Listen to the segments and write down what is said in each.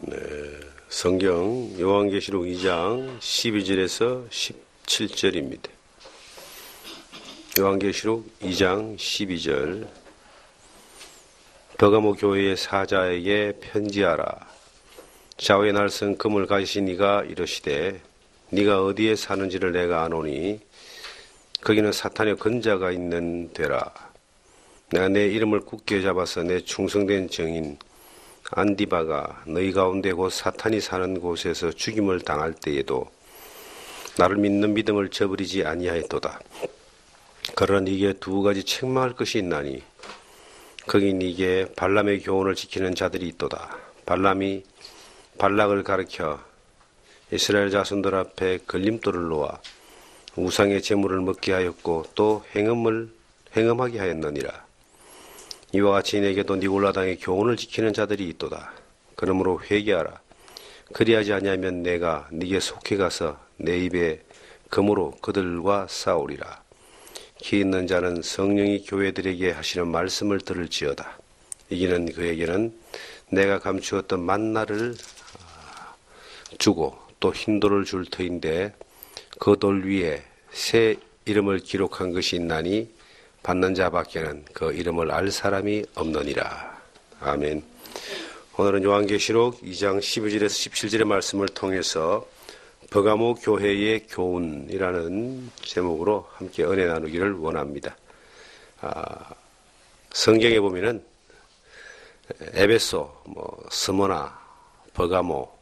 네, 성경 요한계시록 2장 12절에서 17절입니다. 요한계시록 2장 12절. 버가모 교회의 사자에게 편지하라. 좌우의 날선 금을 가지신 이가 이르시되 네가 어디에 사는지를 내가 아노니 거기는 사탄의 근자가 있는 데라. 내가 내 이름을 굳게 잡아서 내 충성된 증인 안디바가 너희 가운데 곧 사탄이 사는 곳에서 죽임을 당할 때에도 나를 믿는 믿음을 저버리지 아니하였도다. 그러나 네게 두 가지 책망할 것이 있나니 거기 네게 발람의 교훈을 지키는 자들이 있도다. 발람이 발락을 가르쳐 이스라엘 자손들 앞에 걸림돌을 놓아 우상의 제물을 먹게 하였고 또 행음하게 하였느니라. 이와 같이 내게도 니골라당의 교훈을 지키는 자들이 있도다. 그러므로 회개하라. 그리하지 아니하면 내가 네게 속해 가서 내 입에 금으로 그들과 싸우리라. 기 있는 자는 성령이 교회들에게 하시는 말씀을 들을지어다. 이기는 그에게는 내가 감추었던 만나를 주고 또 흰돌을 줄 터인데 그 돌 위에 새 이름을 기록한 것이 있나니 받는 자밖에는 그 이름을 알 사람이 없느니라. 아멘. 오늘은 요한계시록 2장 12절에서 17절의 말씀을 통해서 버가모 교회의 교훈이라는 제목으로 함께 은혜 나누기를 원합니다. 성경에 보면은 에베소, 스모나, 버가모,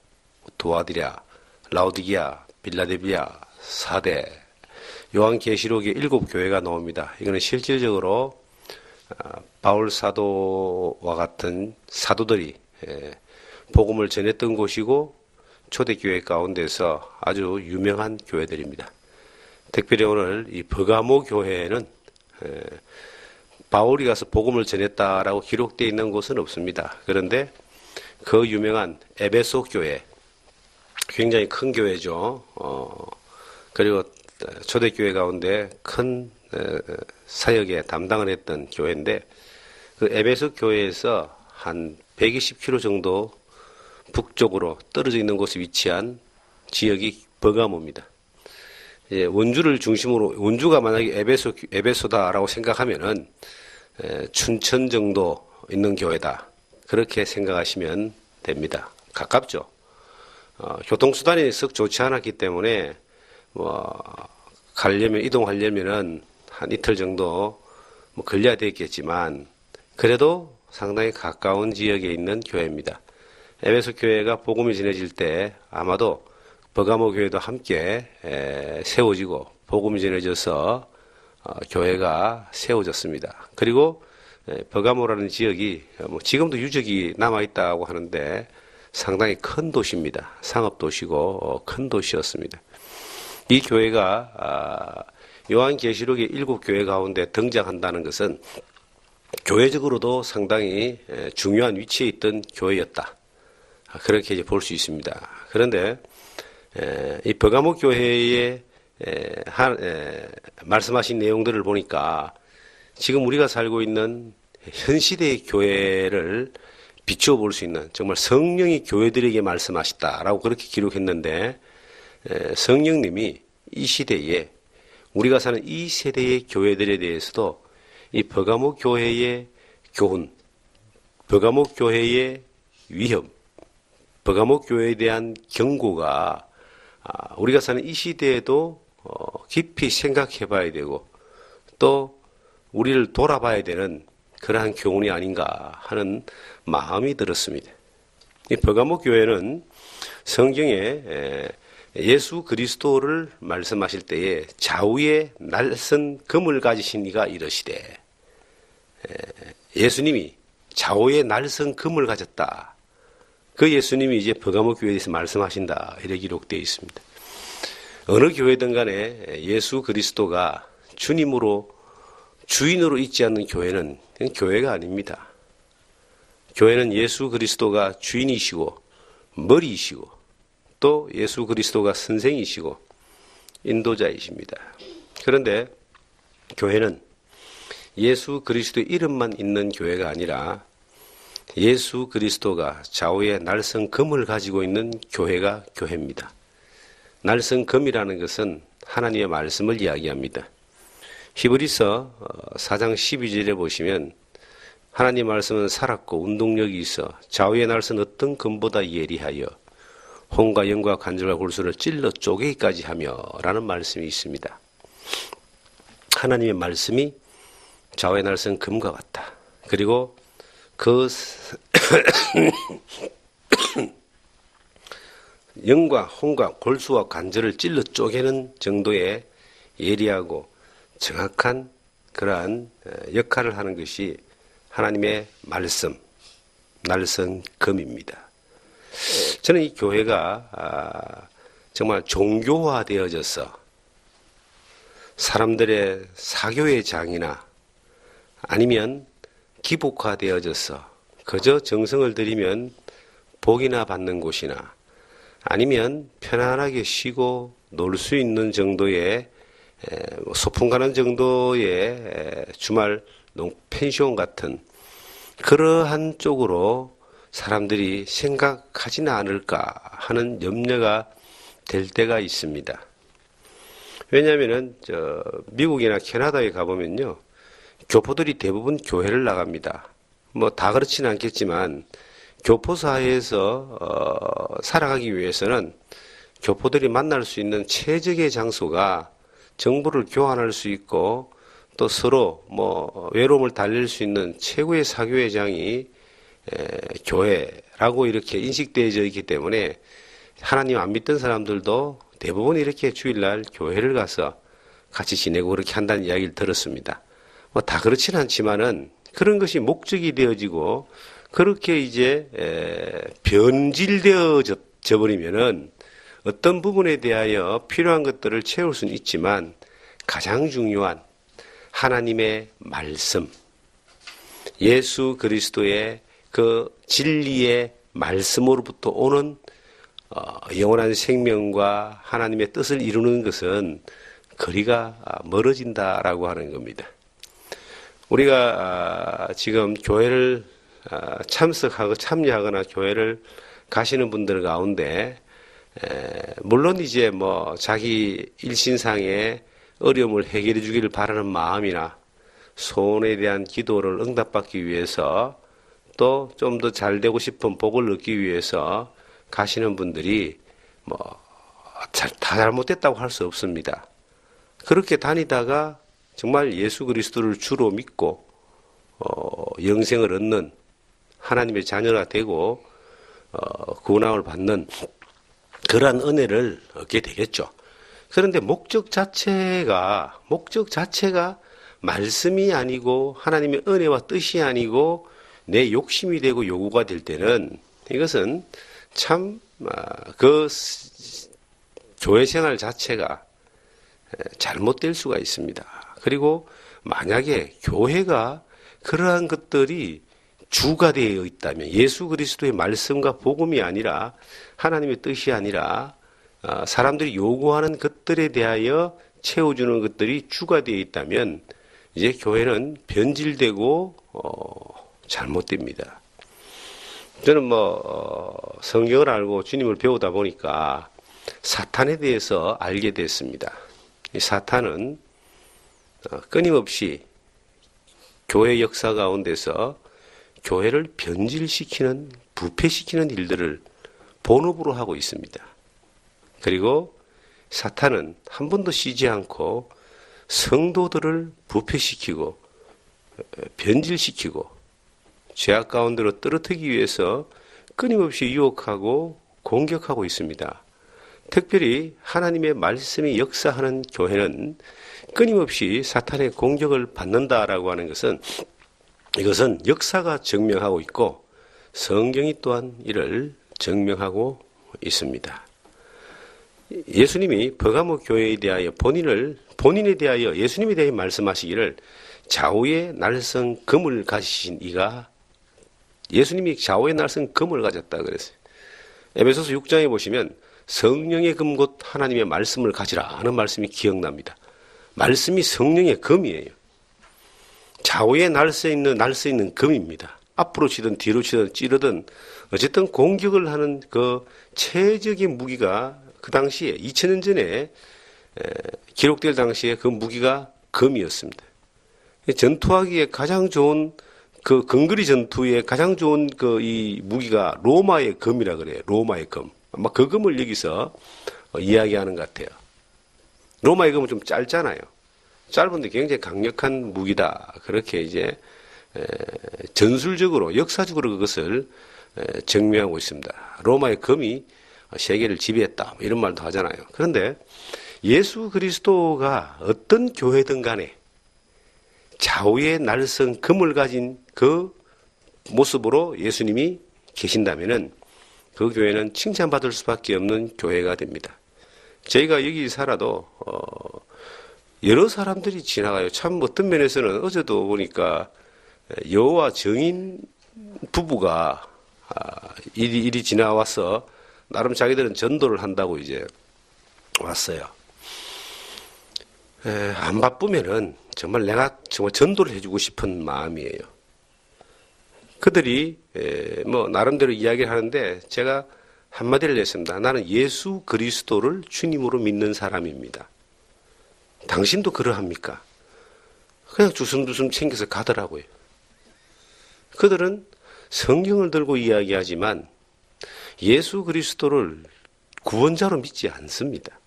두아디랴, 라우디기아, 빌라델비아, 사대, 요한계시록에 7교회가 나옵니다. 이거는 실질적으로 바울 사도와 같은 사도들이 복음을 전했던 곳이고 초대교회 가운데서 아주 유명한 교회들입니다. 특별히 오늘 이 버가모 교회는 바울이 가서 복음을 전했다라고 기록되어 있는 곳은 없습니다. 그런데 그 유명한 에베소 교회, 굉장히 큰 교회죠. 그리고 초대교회 가운데 큰 사역에 담당을 했던 교회인데 그 에베소 교회에서 한 120km 정도 북쪽으로 떨어져 있는 곳에 위치한 지역이 버가모입니다. 원주를 중심으로, 원주가 만약에 에베소다라고 생각하면은 춘천 정도 있는 교회다. 그렇게 생각하시면 됩니다. 가깝죠. 교통수단이 썩 좋지 않았기 때문에 이동하려면은 한 이틀 정도 걸려야 되겠지만 그래도 상당히 가까운 지역에 있는 교회입니다. 에베소 교회가 복음이 전해질 때 아마도 버가모 교회도 함께 세워지고 복음이 전해져서 교회가 세워졌습니다. 그리고 버가모라는 지역이 지금도 유적이 남아있다고 하는데 상당히 큰 도시입니다. 상업도시고 큰 도시였습니다. 이 교회가 요한계시록의 7교회 가운데 등장한다는 것은 교회적으로도 상당히 중요한 위치에 있던 교회였다. 그렇게 이제 볼 수 있습니다. 그런데 이 버가모 교회의 말씀하신 내용들을 보니까 지금 우리가 살고 있는 현 시대의 교회를 비추어 볼 수 있는 정말 성령이 교회들에게 말씀하셨다라고 그렇게 기록했는데 성령님이 이 시대에 우리가 사는 이 세대의 교회들에 대해서도 이 버가모 교회의 교훈, 버가모 교회의 위험, 버가모 교회에 대한 경고가 우리가 사는 이 시대에도 깊이 생각해 봐야 되고 또 우리를 돌아봐야 되는 그러한 교훈이 아닌가 하는 마음이 들었습니다. 이 버가모 교회는 성경에 예수 그리스도를 말씀하실 때에 좌우에 날선 금을 가지신 이가 이르시되 예수님이 좌우에 날선 금을 가졌다. 그 예수님이 이제 버가모 교회에서 말씀하신다. 이렇게 기록되어 있습니다. 어느 교회든 간에 예수 그리스도가 주인으로 있지 않는 교회는 교회가 아닙니다. 교회는 예수 그리스도가 주인이시고 머리이시고 또 예수 그리스도가 선생이시고 인도자이십니다. 그런데 교회는 예수 그리스도의 이름만 있는 교회가 아니라 예수 그리스도가 좌우에 날선 금을 가지고 있는 교회가 교회입니다. 날선 금이라는 것은 하나님의 말씀을 이야기합니다. 히브리서 4장 12절에 보시면 하나님 말씀은 살았고 운동력이 있어 좌우에 날선 어떤 금보다 예리하여 혼과 영과 관절과 골수를 찔러 쪼개기까지 하며 라는 말씀이 있습니다. 하나님의 말씀이 좌우에 날선 금과 같다. 그리고 그 영과 혼과 골수와 관절을 찔러 쪼개는 정도의 예리하고 정확한 그러한 역할을 하는 것이 하나님의 말씀, 날선 금입니다. 저는 이 교회가 정말 종교화되어져서 사람들의 사교의 장이나 아니면 기복화되어져서 그저 정성을 들이면 복이나 받는 곳이나 아니면 편안하게 쉬고 놀 수 있는 정도의 소풍 가는 정도의 주말 펜션 같은 그러한 쪽으로 사람들이 생각하지는 않을까 하는 염려가 될 때가 있습니다. 왜냐하면은 미국이나 캐나다에 가보면요, 교포들이 대부분 교회를 나갑니다. 뭐 다 그렇지는 않겠지만 교포 사회에서 살아가기 위해서는 교포들이 만날 수 있는 최적의 장소가 정보를 교환할 수 있고 또 서로 외로움을 달랠 수 있는 최고의 사교의 장이 교회라고 이렇게 인식되어져 있기 때문에 하나님 안 믿던 사람들도 대부분 이렇게 주일날 교회를 가서 같이 지내고 그렇게 한다는 이야기를 들었습니다. 다 그렇지는 않지만은 그런 것이 목적이 되어지고 그렇게 이제 변질되어져 버리면은 어떤 부분에 대하여 필요한 것들을 채울 수는 있지만 가장 중요한 하나님의 말씀, 예수 그리스도의 그 진리의 말씀으로부터 오는 영원한 생명과 하나님의 뜻을 이루는 것은 거리가 멀어진다라고 하는 겁니다. 우리가 지금 교회를 참석하고 참여하거나 교회를 가시는 분들 가운데 물론 이제 자기 일신상의 어려움을 해결해 주기를 바라는 마음이나 소원에 대한 기도를 응답받기 위해서 또 좀 더 잘 되고 싶은 복을 얻기 위해서 가시는 분들이 다 잘못됐다고 할 수 없습니다. 그렇게 다니다가 정말 예수 그리스도를 주로 믿고 영생을 얻는 하나님의 자녀가 되고 구원함을 받는 그러한 은혜를 얻게 되겠죠. 그런데 목적 자체가 말씀이 아니고 하나님의 은혜와 뜻이 아니고 내 욕심이 되고 요구가 될 때는 이것은 참 그 교회 생활 자체가 잘못될 수가 있습니다. 그리고 만약에 교회가 그러한 것들이 주가 되어 있다면 예수 그리스도의 말씀과 복음이 아니라 하나님의 뜻이 아니라 사람들이 요구하는 것들에 대하여 채워주는 것들이 주가 되어 있다면 이제 교회는 변질되고 잘못됩니다. 저는 성경을 알고 주님을 배우다 보니까 사탄에 대해서 알게 됐습니다. 이 사탄은 끊임없이 교회 역사 가운데서 교회를 변질시키는, 부패시키는 일들을 본업으로 하고 있습니다. 그리고 사탄은 한 번도 쉬지 않고 성도들을 부패시키고 변질시키고 죄악 가운데로 떨어뜨리기 위해서 끊임없이 유혹하고 공격하고 있습니다. 특별히 하나님의 말씀이 역사하는 교회는 끊임없이 사탄의 공격을 받는다라고 하는 것은 이것은 역사가 증명하고 있고 성경이 또한 이를 증명하고 있습니다. 예수님이 버가모 교회에 대하여 본인에 대하여 예수님에 대해 말씀하시기를 좌우에 날선 금을 가지신 이가 예수님이 좌우에 날선 금을 가졌다 그랬어요. 에베소서 6장에 보시면 성령의 금 곧 하나님의 말씀을 가지라 하는 말씀이 기억납니다. 말씀이 성령의 금이에요. 좌우에 날 수 있는 금입니다. 앞으로 치든 뒤로 치든 찌르든 어쨌든 공격을 하는 그 최적의 무기가 그 당시에 2000년 전에 기록될 당시에 그 무기가 금이었습니다. 전투하기에 가장 좋은 그 근거리 전투에 가장 좋은 그 이 무기가 로마의 금이라 그래요. 로마의 금. 아마 그 금을 여기서 이야기하는 것 같아요. 로마의 금은 좀 짧잖아요. 짧은데 굉장히 강력한 무기다. 그렇게 이제 전술적으로 역사적으로 그것을 증명하고 있습니다. 로마의 금이 세계를 지배했다. 이런 말도 하잖아요. 그런데 예수 그리스도가 어떤 교회든 간에 좌우의 날선 금을 가진 그 모습으로 예수님이 계신다면은 그 교회는 칭찬받을 수밖에 없는 교회가 됩니다. 저희가 여기 살아도 여러 사람들이 지나가요. 참 어떤 면에서는 어제도 보니까 여호와 증인 부부가 일이 지나와서 나름 자기들은 전도를 한다고 이제 왔어요. 안 바쁘면은 정말 내가 정말 전도를 해주고 싶은 마음이에요. 그들이 뭐 나름대로 이야기를 하는데 제가 한마디를 했습니다. 나는 예수 그리스도를 주님으로 믿는 사람입니다. 당신도 그러합니까? 그냥 주섬주섬 챙겨서 가더라고요. 그들은 성경을 들고 이야기하지만 예수 그리스도를 구원자로 믿지 않습니다.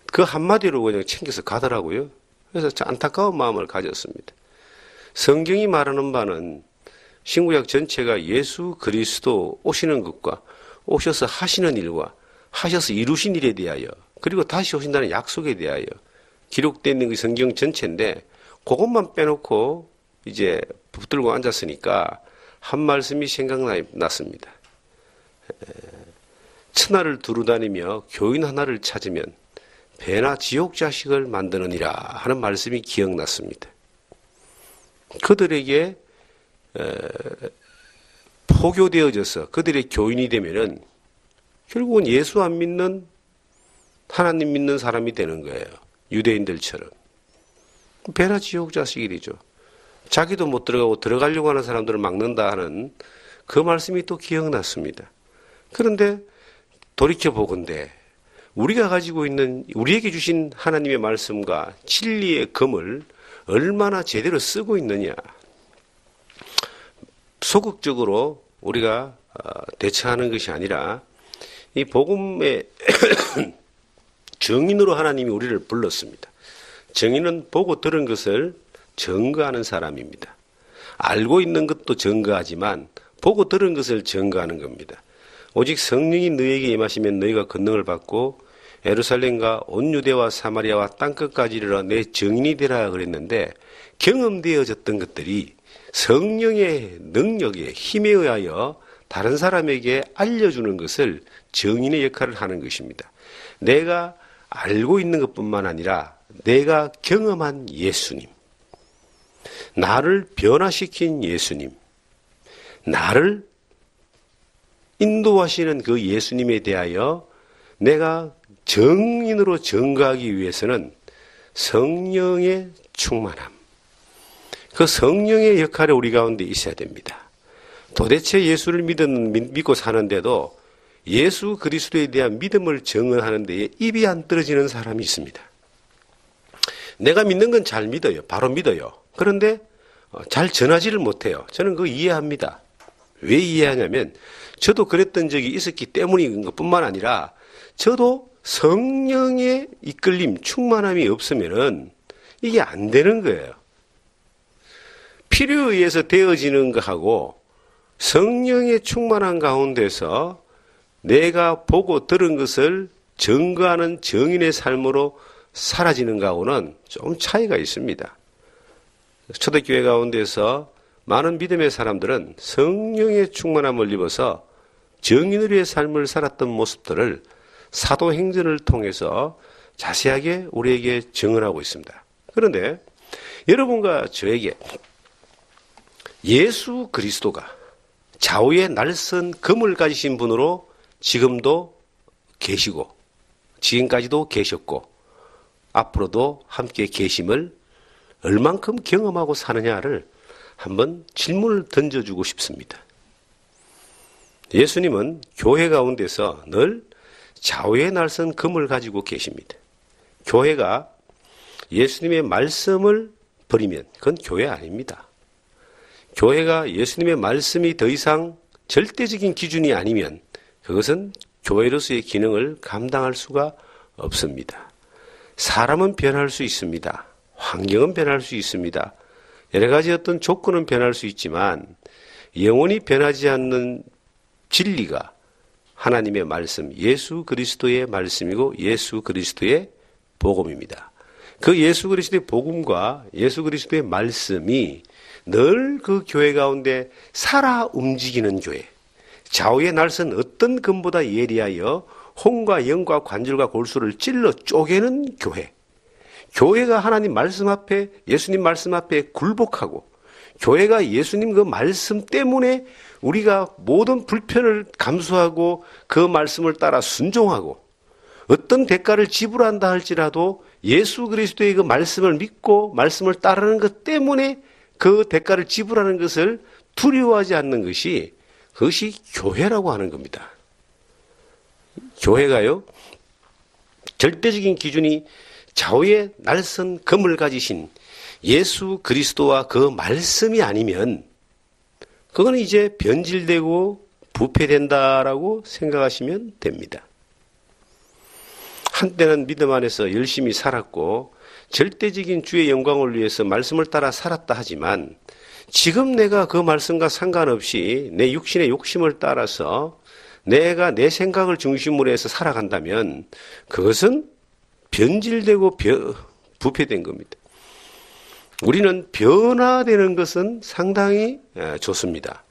그 한마디로 그냥 챙겨서 가더라고요. 그래서 안타까운 마음을 가졌습니다. 성경이 말하는 바는 신구약 전체가 예수 그리스도 오시는 것과 오셔서 하시는 일과 하셔서 이루신 일에 대하여 그리고 다시 오신다는 약속에 대하여 기록되어 있는 그 성경 전체인데 그것만 빼놓고 이제 붙들고 앉았으니까 한 말씀이 생각났습니다. 천하를 두루다니며 교인 하나를 찾으면 배나 지옥 자식을 만드느니라 하는 말씀이 기억났습니다. 그들에게 포교되어져서 그들의 교인이 되면은 결국은 예수 안 믿는 하나님 믿는 사람이 되는 거예요. 유대인들처럼. 배나 지옥 자식이 되죠. 자기도 못 들어가고 들어가려고 하는 사람들을 막는다 하는 그 말씀이 또 기억났습니다. 그런데 돌이켜보건대 우리가 가지고 있는 우리에게 주신 하나님의 말씀과 진리의 금을 얼마나 제대로 쓰고 있느냐. 소극적으로 우리가 대처하는 것이 아니라 이 복음의 증인으로 하나님이 우리를 불렀습니다. 증인은 보고 들은 것을 증거하는 사람입니다. 알고 있는 것도 증거하지만 보고 들은 것을 증거하는 겁니다. 오직 성령이 너희에게 임하시면 너희가 권능을 받고 예루살렘과 온 유대와 사마리아와 땅끝까지 이르러 내 증인이 되라 그랬는데 경험되어졌던 것들이 성령의 능력에 힘에 의하여 다른 사람에게 알려주는 것을 증인의 역할을 하는 것입니다. 내가 알고 있는 것뿐만 아니라 내가 경험한 예수님, 나를 변화시킨 예수님, 나를 인도하시는 그 예수님에 대하여 내가 증인으로 증거하기 위해서는 성령의 충만함, 그 성령의 역할이 우리 가운데 있어야 됩니다. 도대체 예수를 믿고 사는데도 예수 그리스도에 대한 믿음을 증언하는 데에 입이 안 떨어지는 사람이 있습니다. 내가 믿는 건 잘 믿어요. 바로 믿어요. 그런데 잘 전하지를 못해요. 저는 그거 이해합니다. 왜 이해하냐면 저도 그랬던 적이 있었기 때문인 것뿐만 아니라 저도 성령의 이끌림, 충만함이 없으면은 이게 안 되는 거예요. 필요에 의해서 되어지는 것하고 성령의 충만한 가운데서 내가 보고 들은 것을 증거하는 증인의 삶으로 사라지는 것하고는 좀 차이가 있습니다. 초대교회 가운데서 많은 믿음의 사람들은 성령의 충만함을 입어서 증인으로의 삶을 살았던 모습들을 사도행전을 통해서 자세하게 우리에게 증언하고 있습니다. 그런데 여러분과 저에게 예수 그리스도가 좌우의 날선 금을 가지신 분으로 지금도 계시고 지금까지도 계셨고 앞으로도 함께 계심을 얼만큼 경험하고 사느냐를 한번 질문을 던져주고 싶습니다. 예수님은 교회 가운데서 늘 좌우에 날선 금을 가지고 계십니다. 교회가 예수님의 말씀을 버리면 그건 교회 아닙니다. 교회가 예수님의 말씀이 더 이상 절대적인 기준이 아니면 그것은 교회로서의 기능을 감당할 수가 없습니다. 사람은 변할 수 있습니다. 환경은 변할 수 있습니다. 여러 가지 어떤 조건은 변할 수 있지만 영원히 변하지 않는 진리가 하나님의 말씀, 예수 그리스도의 말씀이고 예수 그리스도의 복음입니다. 그 예수 그리스도의 복음과 예수 그리스도의 말씀이 늘 그 교회 가운데 살아 움직이는 교회, 좌우에 날선 어떤 금보다 예리하여 혼과 영과 관절과 골수를 찔러 쪼개는 교회, 교회가 하나님 말씀 앞에, 예수님 말씀 앞에 굴복하고, 교회가 예수님 그 말씀 때문에 우리가 모든 불편을 감수하고 그 말씀을 따라 순종하고 어떤 대가를 지불한다 할지라도 예수 그리스도의 그 말씀을 믿고 말씀을 따르는 것 때문에 그 대가를 지불하는 것을 두려워하지 않는 것이 그것이 교회라고 하는 겁니다. 교회가요, 절대적인 기준이 좌우에 날선 금을 가지신 예수 그리스도와 그 말씀이 아니면 그거는 이제 변질되고 부패된다라고 생각하시면 됩니다. 한때는 믿음 안에서 열심히 살았고 절대적인 주의 영광을 위해서 말씀을 따라 살았다 하지만 지금 내가 그 말씀과 상관없이 내 육신의 욕심을 따라서 내가 내 생각을 중심으로 해서 살아간다면 그것은 변질되고 부패된 겁니다. 우리는 변화되는 것은 상당히 좋습니다.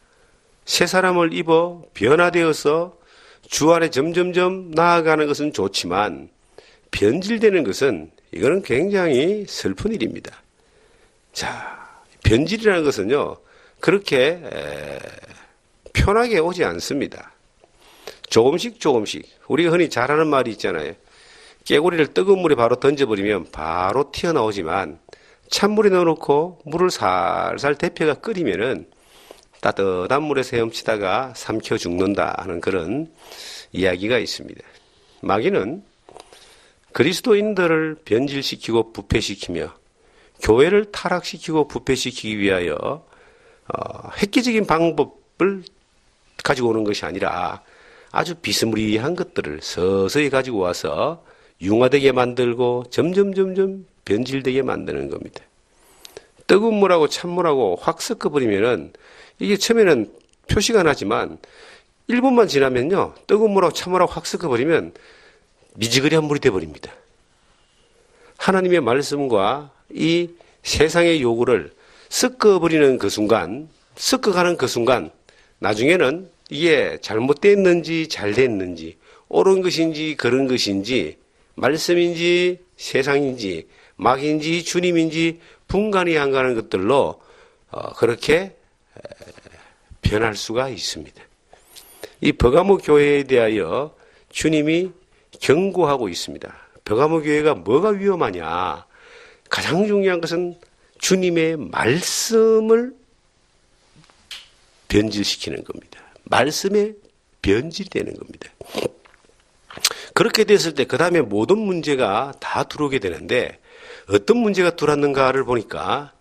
새 사람을 입어 변화되어서 주 안에 점점점 나아가는 것은 좋지만 변질되는 것은 이거는 굉장히 슬픈 일입니다. 자, 변질이라는 것은요, 그렇게 편하게 오지 않습니다. 조금씩 우리가 흔히 잘 하는 말이 있잖아요. 깨구리를 뜨거운 물에 바로 던져버리면 바로 튀어나오지만 찬물에 넣어놓고 물을 살살 데펴가 끓이면은 따뜻한 물에서 헤엄치다가 삼켜 죽는다 하는 그런 이야기가 있습니다. 마귀는 그리스도인들을 변질시키고 부패시키며 교회를 타락시키고 부패시키기 위하여 획기적인 방법을 가지고 오는 것이 아니라 아주 비스무리한 것들을 서서히 가지고 와서 융화되게 만들고 점점 변질되게 만드는 겁니다. 뜨거운 물하고 찬물하고 확 섞어버리면은 이게 처음에는 표시가 나지만 1분만 지나면요, 뜨거운 물하고 찬물하고 확 섞어버리면 미지근한 물이 되어버립니다. 하나님의 말씀과 이 세상의 요구를 섞어버리는 그 순간, 섞어가는 그 순간, 나중에는 이게 잘못됐는지 잘 됐는지, 옳은 것인지 그런 것인지, 말씀인지 세상인지 마귀인지 주님인지 분간이 안 가는 것들로 그렇게 변할 수가 있습니다. 이 버가모 교회에 대하여 주님이 경고하고 있습니다. 버가모 교회가 뭐가 위험하냐? 가장 중요한 것은 주님의 말씀을 변질시키는 겁니다. 말씀에 변질되는 겁니다. 그렇게 됐을 때 그 다음에 모든 문제가 다 들어오게 되는데 어떤 문제가 들어왔는가를 보니까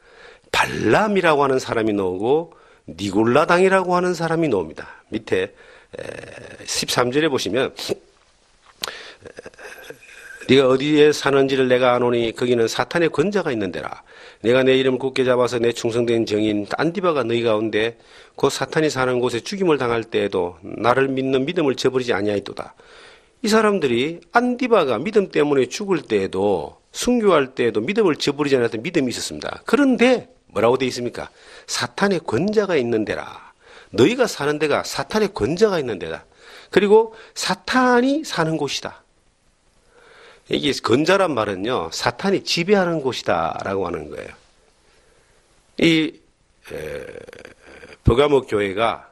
발람이라고 하는 사람이 나오고 니골라당이라고 하는 사람이 나옵니다. 밑에 13절에 보시면 네가 어디에 사는지를 내가 아노니 거기는 사탄의 권자가 있는 데라. 내가 내 이름을 굳게 잡아서 내 충성된 정인 안디바가 너희 가운데 곧 사탄이 사는 곳에 죽임을 당할 때에도 나를 믿는 믿음을 저버리지 아니하였도다. 이 사람들이 안디바가 믿음 때문에 죽을 때에도 순교할 때에도 믿음을 저버리지 않았던 믿음이 있었습니다. 그런데 뭐라고 되어 있습니까? 사탄의 권자가 있는 데라. 너희가 사는 데가 사탄의 권자가 있는 데다. 그리고 사탄이 사는 곳이다. 이게 권자란 말은요, 사탄이 지배하는 곳이다 라고 하는 거예요. 이 버가모 교회가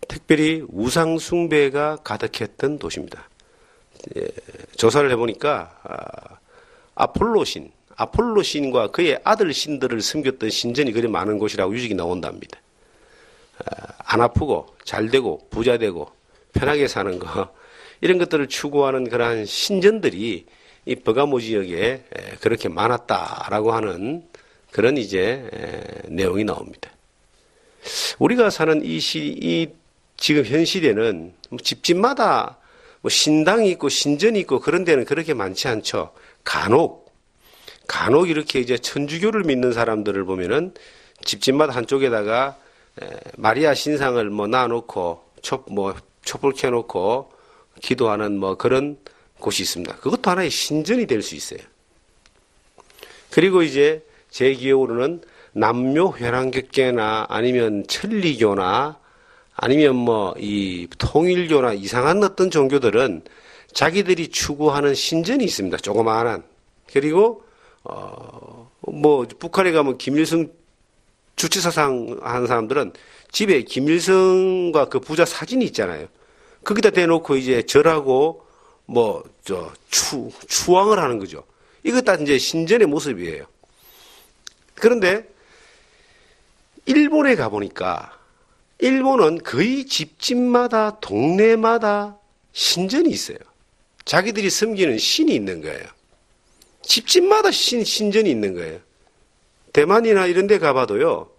특별히 우상 숭배가 가득했던 도시입니다. 조사를 해보니까 아폴로신, 아폴로 신과 그의 아들 신들을 섬겼던 신전이 그리 많은 곳이라고 유적이 나온답니다. 안 아프고 잘 되고 부자 되고 편하게 사는 거 이런 것들을 추구하는 그러한 신전들이 이 버가모 지역에 그렇게 많았다라고 하는 그런 이제 내용이 나옵니다. 우리가 사는 이 지금 현 시대는 집집마다 뭐 신당이 있고 신전이 있고 그런 데는 그렇게 많지 않죠. 간혹 이렇게 이제 천주교를 믿는 사람들을 보면은 집집마다 한쪽에다가 마리아 신상을 뭐 놔놓고 촛불 켜놓고 기도하는 뭐 그런 곳이 있습니다. 그것도 하나의 신전이 될 수 있어요. 그리고 이제 제 기억으로는 남묘 회랑교계나 아니면 천리교나 아니면 뭐 이 통일교나 이상한 어떤 종교들은 자기들이 추구하는 신전이 있습니다. 조그마한. 그리고 뭐 북한에 가면 김일성 주치사상 하는 사람들은 집에 김일성과 그 부자 사진이 있잖아요. 거기다 대놓고 이제 절하고 추앙을 하는 거죠. 이것 다 이제 신전의 모습이에요. 그런데 일본에 가보니까 일본은 거의 집집마다 동네마다 신전이 있어요. 자기들이 섬기는 신이 있는 거예요. 집집마다 신전이 있는 거예요. 대만이나 이런 데 가봐도요.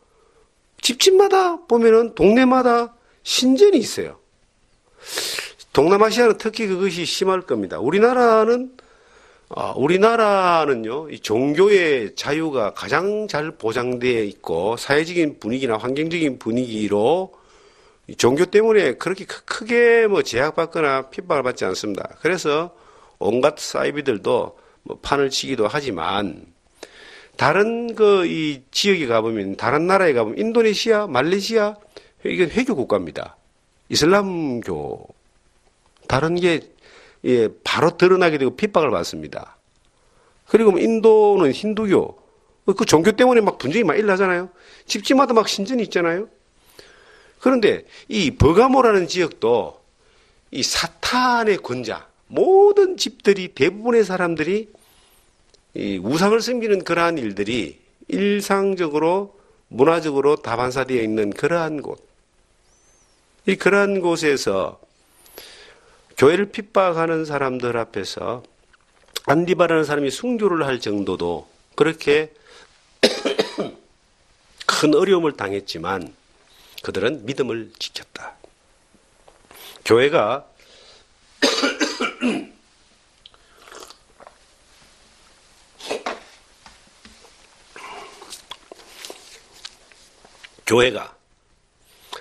집집마다 보면은 동네마다 신전이 있어요. 동남아시아는 특히 그것이 심할 겁니다. 우리나라는요, 이 종교의 자유가 가장 잘 보장되어 있고, 사회적인 분위기나 환경적인 분위기로 종교 때문에 그렇게 크게 뭐 제약받거나 핍박을 받지 않습니다. 그래서 온갖 사이비들도 뭐 판을 치기도 하지만, 다른 이 지역에 가보면, 다른 나라에 가보면, 인도네시아, 말레이시아, 이건 회교 국가입니다. 이슬람교, 다른 게 바로 드러나게 되고 핍박을 받습니다. 그리고 인도는 힌두교, 그 종교 때문에 막 분쟁이 막 일어나잖아요. 집집마다 막 신전이 있잖아요. 그런데 이 버가모라는 지역도 이 사탄의 권자, 모든 집들이 대부분의 사람들이 이 우상을 섬기는 그러한 일들이 일상적으로 문화적으로 다반사되어 있는 그러한 곳. 이 그러한 곳에서 교회를 핍박하는 사람들 앞에서 안디바라는 사람이 순교를 할 정도도 그렇게 큰 어려움을 당했지만 그들은 믿음을 지켰다. 교회가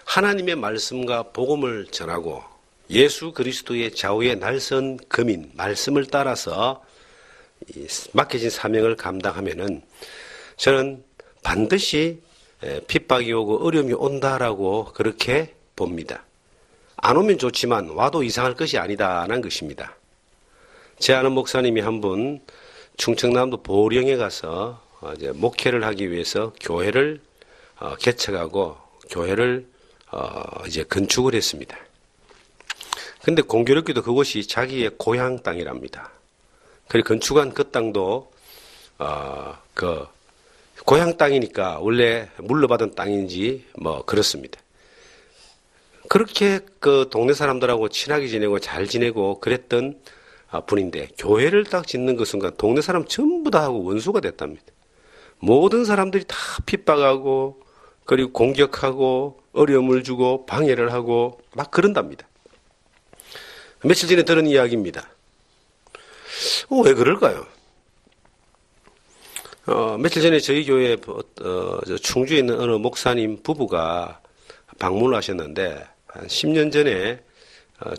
하나님의 말씀과 복음을 전하고 예수 그리스도의 좌우에 날선 금인 말씀을 따라서 맡겨진 사명을 감당하면은 저는 반드시 핍박이 오고 어려움이 온다라고 그렇게 봅니다. 안 오면 좋지만 와도 이상할 것이 아니다라는 것입니다. 제 아는 목사님이 한 분 충청남도 보령에 가서 이제 목회를 하기 위해서 교회를 개척하고 교회를 이제 건축을 했습니다. 근데 공교롭게도 그곳이 자기의 고향 땅이랍니다. 그리고 건축한 그 땅도 그 고향 땅이니까 원래 물려받은 땅인지 뭐 그렇습니다. 그렇게 그 동네 사람들하고 친하게 지내고 잘 지내고 그랬던 분인데 교회를 딱 짓는 그 순간 동네 사람 전부 다 하고 원수가 됐답니다. 모든 사람들이 다 핍박하고 그리고 공격하고 어려움을 주고 방해를 하고 막 그런답니다. 며칠 전에 들은 이야기입니다. 왜 그럴까요? 며칠 전에 저희 교회 충주에 있는 어느 목사님 부부가 방문을 하셨는데 한 10년 전에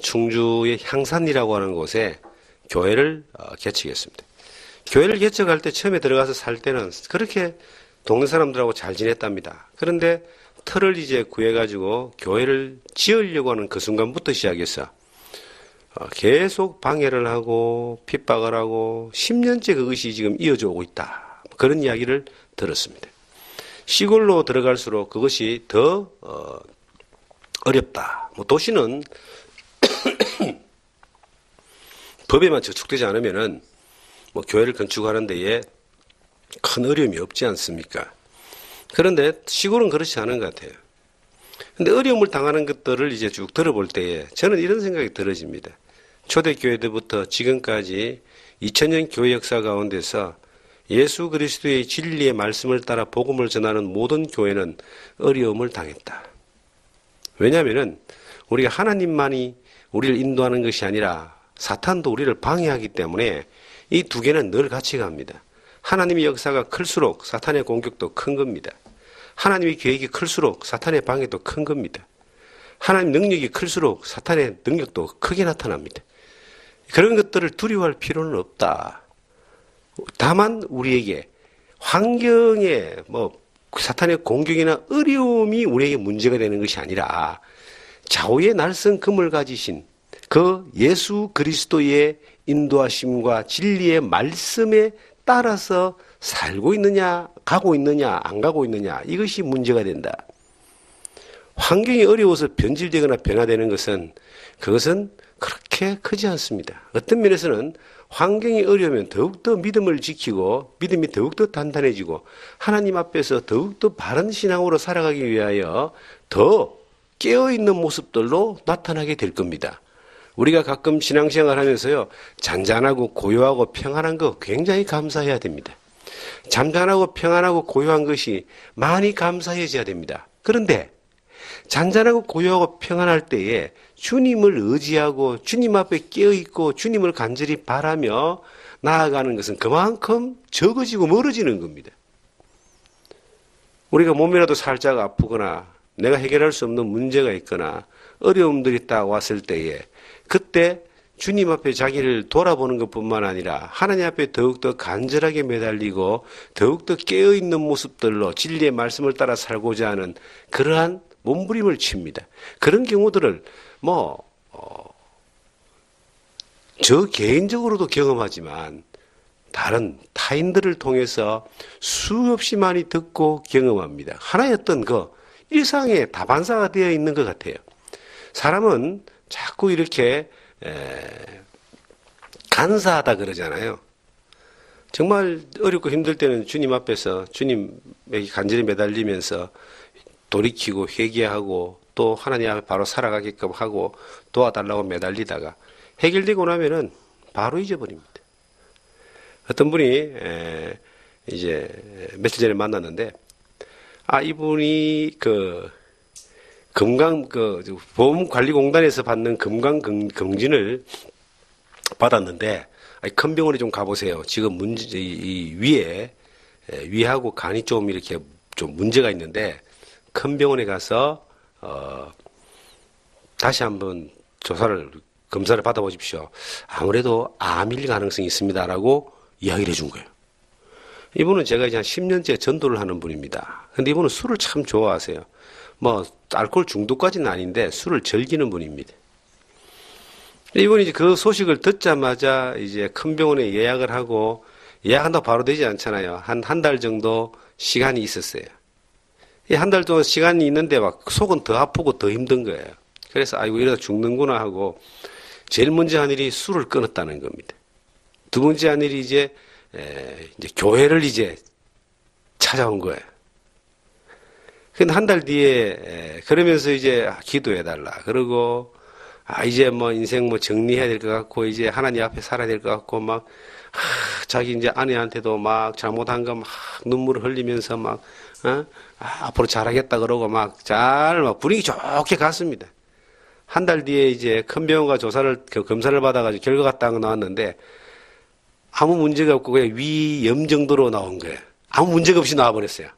충주의 향산이라고 하는 곳에 교회를 개척했습니다. 교회를 개척할 때 처음에 들어가서 살 때는 그렇게 동네 사람들하고 잘 지냈답니다. 그런데 터를 이제 구해가지고 교회를 지으려고 하는 그 순간부터 시작해서 계속 방해를 하고 핍박을 하고 10년째 그것이 지금 이어져 오고 있다. 그런 이야기를 들었습니다. 시골로 들어갈수록 그것이 더 어렵다. 뭐 도시는 법에만 저촉되지 않으면은 뭐 교회를 건축하는 데에 큰 어려움이 없지 않습니까? 그런데 시골은 그렇지 않은 것 같아요. 근데 어려움을 당하는 것들을 이제 쭉 들어볼 때에 저는 이런 생각이 들어집니다. 초대교회 때부터 지금까지 2000년 교회 역사 가운데서 예수 그리스도의 진리의 말씀을 따라 복음을 전하는 모든 교회는 어려움을 당했다. 왜냐하면 우리가 하나님만이 우리를 인도하는 것이 아니라 사탄도 우리를 방해하기 때문에 이 두 개는 늘 같이 갑니다. 하나님의 역사가 클수록 사탄의 공격도 큰 겁니다. 하나님의 계획이 클수록 사탄의 방해도 큰 겁니다. 하나님 능력이 클수록 사탄의 능력도 크게 나타납니다. 그런 것들을 두려워할 필요는 없다. 다만 우리에게 환경에 사탄의 공격이나 어려움이 우리에게 문제가 되는 것이 아니라 좌우의 날선 금을 가지신 그 예수 그리스도의 인도하심과 진리의 말씀에 따라서 살고 있느냐, 가고 있느냐, 안 가고 있느냐, 이것이 문제가 된다. 환경이 어려워서 변질되거나 변화되는 것은 그것은 그렇게 크지 않습니다. 어떤 면에서는 환경이 어려우면 더욱더 믿음을 지키고 믿음이 더욱더 단단해지고 하나님 앞에서 더욱더 바른 신앙으로 살아가기 위하여 더 깨어있는 모습들로 나타나게 될 겁니다. 우리가 가끔 신앙생활 하면서요, 잔잔하고 고요하고 평안한 거 굉장히 감사해야 됩니다. 잔잔하고 평안하고 고요한 것이 많이 감사해져야 됩니다. 그런데 잔잔하고 고요하고 평안할 때에 주님을 의지하고 주님 앞에 깨어있고 주님을 간절히 바라며 나아가는 것은 그만큼 적어지고 멀어지는 겁니다. 우리가 몸이라도 살짝 아프거나 내가 해결할 수 없는 문제가 있거나 어려움들이 딱 왔을 때에 그때 주님 앞에 자기를 돌아보는 것뿐만 아니라 하나님 앞에 더욱더 간절하게 매달리고 더욱더 깨어있는 모습들로 진리의 말씀을 따라 살고자 하는 그러한 몸부림을 칩니다. 그런 경우들을 저 개인적으로도 경험하지만 다른 타인들을 통해서 수없이 많이 듣고 경험합니다. 하나의 어떤 일상의 다반사가 되어 있는 것 같아요. 사람은 자꾸 이렇게 간사하다 그러잖아요. 정말 어렵고 힘들 때는 주님 앞에서 주님에게 간절히 매달리면서 돌이키고 회개하고 또 하나님 앞에 바로 살아가게끔 하고 도와달라고 매달리다가 해결되고 나면은 바로 잊어버립니다. 어떤 분이 이제 며칠 전에 만났는데 이분이 보험관리공단에서 받는 건강검진을 받았는데 큰 병원에 좀 가보세요. 지금 위하고 간이 좀 이렇게 좀 문제가 있는데 큰 병원에 가서 다시 한번 검사를 받아보십시오. 아무래도 암일 가능성이 있습니다라고 이야기를 해준 거예요. 이분은 제가 이제 한 10년째 전도를 하는 분입니다. 근데 이분은 술을 참 좋아하세요. 알코올 중독까지는 아닌데 술을 즐기는 분입니다. 이분이 이제 그 소식을 듣자마자 이제 큰 병원에 예약을 하고 예약한다고 바로 되지 않잖아요. 한 달 정도 시간이 있었어요. 이 한 달 동안 시간이 있는데 속은 더 아프고 더 힘든 거예요. 그래서 아이고 이러다 죽는구나 하고 제일 먼저 한 일이 술을 끊었다는 겁니다. 두 번째 한 일이 이제 교회를 찾아온 거예요. 근데 한 달 뒤에 그러면서 이제 기도해달라. 그러고 이제 인생 정리해야 될 것 같고 이제 하나님 앞에 살아야 될 것 같고 자기 이제 아내한테도 잘못한 거 눈물을 흘리면서 앞으로 잘하겠다 그러고 분위기 좋게 갔습니다. 한 달 뒤에 이제 큰 병원가 검사를 받아가지고 결과가 딱 나왔는데 아무 문제가 없고 그냥 위염 정도로 나온 거예요. 아무 문제가 없이 나와버렸어요.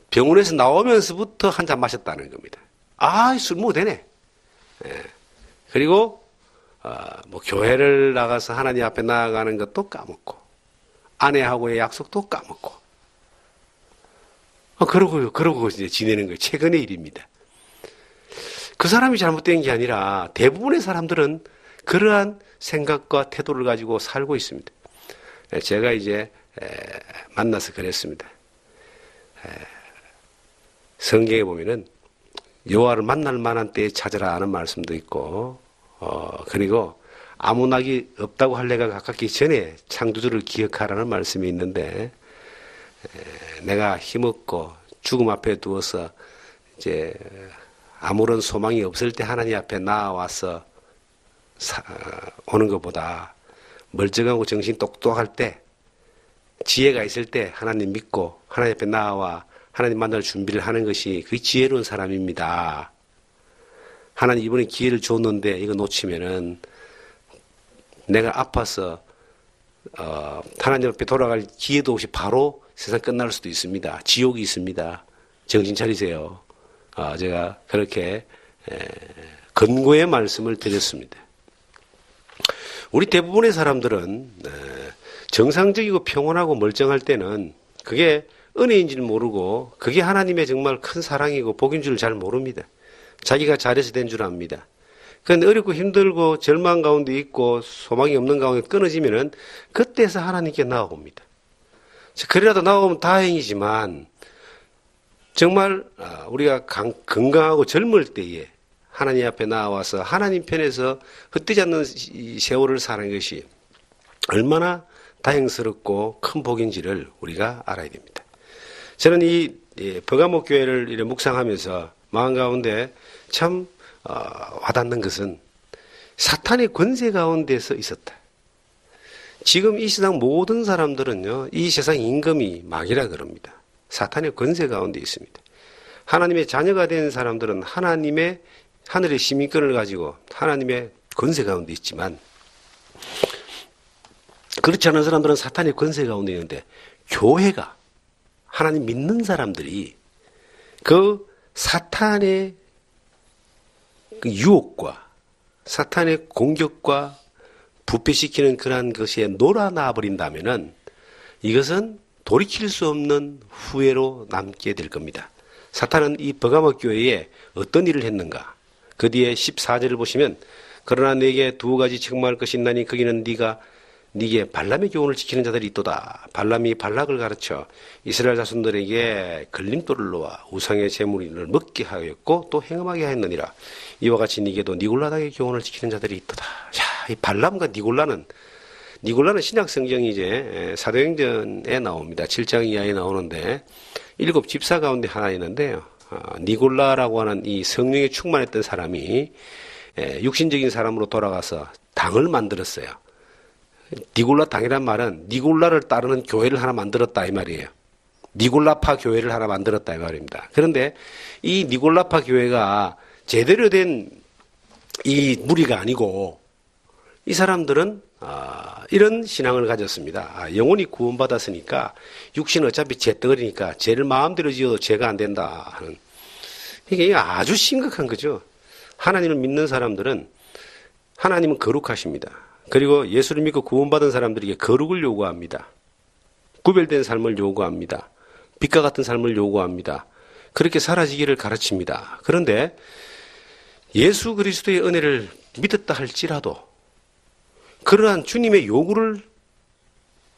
병원에서 나오면서부터 한 잔 마셨다는 겁니다. 술 먹어도 되네. 그리고 교회를 나가서 하나님 앞에 나아가는 것도 까먹고 아내하고의 약속도 까먹고 그러고 이제 지내는 거예요. 최근의 일입니다. 그 사람이 잘못된 게 아니라 대부분의 사람들은 그러한 생각과 태도를 가지고 살고 있습니다. 제가 이제 만나서 그랬습니다. 성경에 보면은 여호와를 만날 만한 때에 찾으라 하는 말씀도 있고 그리고 아무 낙이 없다고 할 내가 가깝기 전에 창조주를 기억하라는 말씀이 있는데 내가 힘없고 죽음 앞에 두어서 이제 아무런 소망이 없을 때 하나님 앞에 나와서 오는 것보다 멀쩡하고 정신 똑똑할 때 지혜가 있을 때 하나님 믿고 하나님 앞에 나와 하나님 만날 준비를 하는 것이 그게 지혜로운 사람입니다. 하나님 이번에 기회를 줬는데 이거 놓치면은 내가 아파서 하나님 앞에 돌아갈 기회도 없이 바로 세상 끝날 수도 있습니다. 지옥이 있습니다. 정신 차리세요. 제가 그렇게 근고의 말씀을 드렸습니다. 우리 대부분의 사람들은 정상적이고 평온하고 멀쩡할 때는 그게 은혜인지는 모르고 그게 하나님의 정말 큰 사랑이고 복인 줄 잘 모릅니다. 자기가 잘해서 된 줄 압니다. 그런데 어렵고 힘들고 절망 가운데 있고 소망이 없는 가운데 끊어지면은 그때서 하나님께 나아옵니다. 그래라도 나오면 다행이지만 정말 우리가 건강하고 젊을 때에 하나님 앞에 나와서 하나님 편에서 헛되지 않는 세월을 사는 것이 얼마나 다행스럽고 큰 복인지를 우리가 알아야 됩니다. 저는 이 버가모 교회를 이렇게 묵상하면서 마음 가운데 참 와닿는 것은 사탄의 권세 가운데서 있었다. 지금 이 세상 모든 사람들은요, 이 세상 임금이 마귀라 그럽니다. 사탄의 권세 가운데 있습니다. 하나님의 자녀가 된 사람들은 하나님의 하늘의 시민권을 가지고 하나님의 권세 가운데 있지만 그렇지 않은 사람들은 사탄의 권세 가운데 있는데 교회가 하나님 믿는 사람들이 그 사탄의 그 유혹과 사탄의 공격과 부패시키는 그러한 것에 놀아나 버린다면은 이것은 돌이킬 수 없는 후회로 남게 될 겁니다. 사탄은 이 버가모 교회에 어떤 일을 했는가? 그 뒤에 14절을 보시면 그러나 내게 두 가지 책망할 것이 있나니 거기는 네게 발람의 교훈을 지키는 자들이 있도다. 발람이 발락을 가르쳐 이스라엘 자손들에게 걸림돌을 놓아 우상의 제물을 먹게 하였고 또 행음하게 하였느니라. 이와 같이 네게도 니골라당의 교훈을 지키는 자들이 있도다. 이 발람과 니골라는 신약 성경이 이제 사도행전에 나옵니다. 7장 이하에 나오는데 7 집사 가운데 하나 있는데요. 니골라라고 하는 이 성령에 충만했던 사람이 육신적인 사람으로 돌아가서 당을 만들었어요. 니골라 당이란 말은 니골라를 따르는 교회를 하나 만들었다 이 말이에요. 니골라파 교회를 하나 만들었다 이 말입니다. 그런데 이 니골라파 교회가 제대로 된 이 무리가 아니고 이 사람들은 이런 신앙을 가졌습니다. 영혼이 구원받았으니까 육신은 어차피 죄덩어리니까 죄를 마음대로 지어도 죄가 안 된다 하는, 이게 아주 심각한 거죠. 하나님을 믿는 사람들은 하나님은 거룩하십니다. 그리고 예수를 믿고 구원받은 사람들에게 거룩을 요구합니다. 구별된 삶을 요구합니다. 빛과 같은 삶을 요구합니다. 그렇게 살아지기를 가르칩니다. 그런데 예수 그리스도의 은혜를 믿었다 할지라도 그러한 주님의 요구를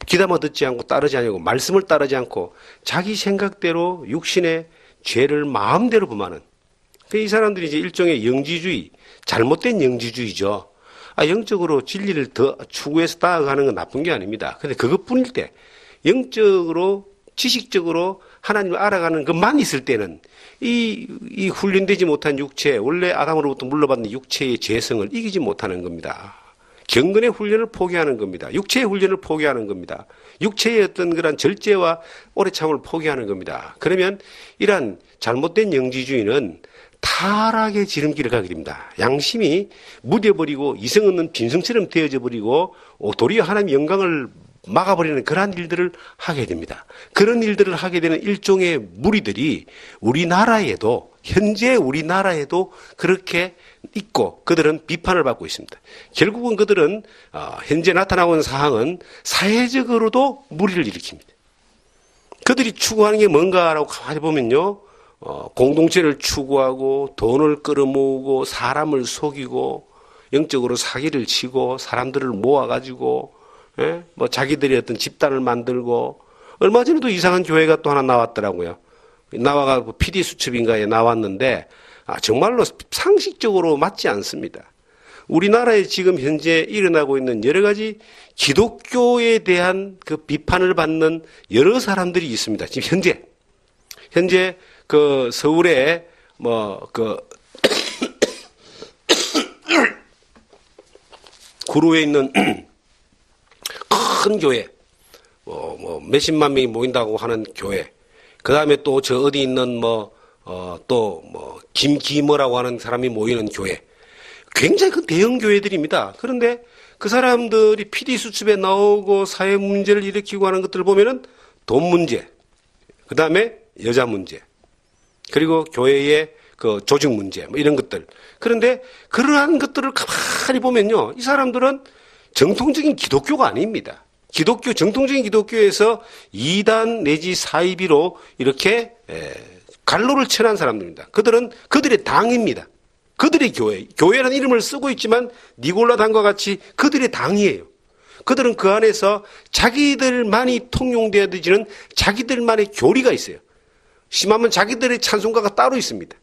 귀담아 듣지 않고 따르지 않고 말씀을 따르지 않고 자기 생각대로 육신의 죄를 마음대로 범하는, 이 사람들이 이제 일종의 영지주의, 잘못된 영지주의죠. 영적으로 진리를 더 추구해서 따라가는 건 나쁜 게 아닙니다. 근데 그것뿐일 때, 영적으로, 지식적으로 하나님을 알아가는 것만 있을 때는 이 훈련되지 못한 육체, 원래 아담으로부터 물러받는 육체의 죄성을 이기지 못하는 겁니다. 경건의 훈련을 포기하는 겁니다. 육체의 훈련을 포기하는 겁니다. 육체의 어떤 그런 절제와 오래 참을 포기하는 겁니다. 그러면 이러한 잘못된 영지주의는 타락의 지름길을 가게 됩니다. 양심이 무뎌버리고 이성 없는 빈성처럼 되어져 버리고 도리어 하나님의 영광을 막아버리는 그러한 일들을 하게 됩니다. 그런 일들을 하게 되는 일종의 무리들이 우리나라에도, 현재 우리나라에도 그렇게 있고 그들은 비판을 받고 있습니다. 결국은 그들은 현재 나타나고 있는 상황은 사회적으로도 무리를 일으킵니다. 그들이 추구하는 게 뭔가라고 가만히 보면요, 공동체를 추구하고 돈을 끌어모으고 사람을 속이고 영적으로 사기를 치고 사람들을 모아가지고 뭐 자기들이 어떤 집단을 만들고, 얼마 전에도 이상한 교회가 또 하나 나왔더라고요. 나와가 PD 수첩인가에 나왔는데 정말로 상식적으로 맞지 않습니다. 우리나라에 지금 현재 일어나고 있는 여러 가지 기독교에 대한 그 비판을 받는 여러 사람들이 있습니다. 지금 현재 그 서울에 구로에 있는 큰 교회, 몇십만 명이 모인다고 하는 교회, 그 다음에 또 저 어디 있는 김기모라고 하는 사람이 모이는 교회, 굉장히 큰 대형 교회들입니다. 그런데 그 사람들이 PD 수첩에 나오고 사회 문제를 일으키고 하는 것들을 보면은 돈 문제, 그 다음에 여자 문제, 그리고 교회의 그 조직 문제, 이런 것들. 그런데 그러한 것들을 가만히 보면요, 이 사람들은 정통적인 기독교가 아닙니다. 정통적인 기독교에서 2단 내지 사이비로 이렇게 갈로를 쳐난 사람들입니다. 그들은 그들의 당입니다. 그들의 교회라는 이름을 쓰고 있지만 니골라당과 같이 그들의 당이에요. 그들은 그 안에서 자기들만이 통용되어지는 자기들만의 교리가 있어요. 심하면 자기들의 찬송가가 따로 있습니다.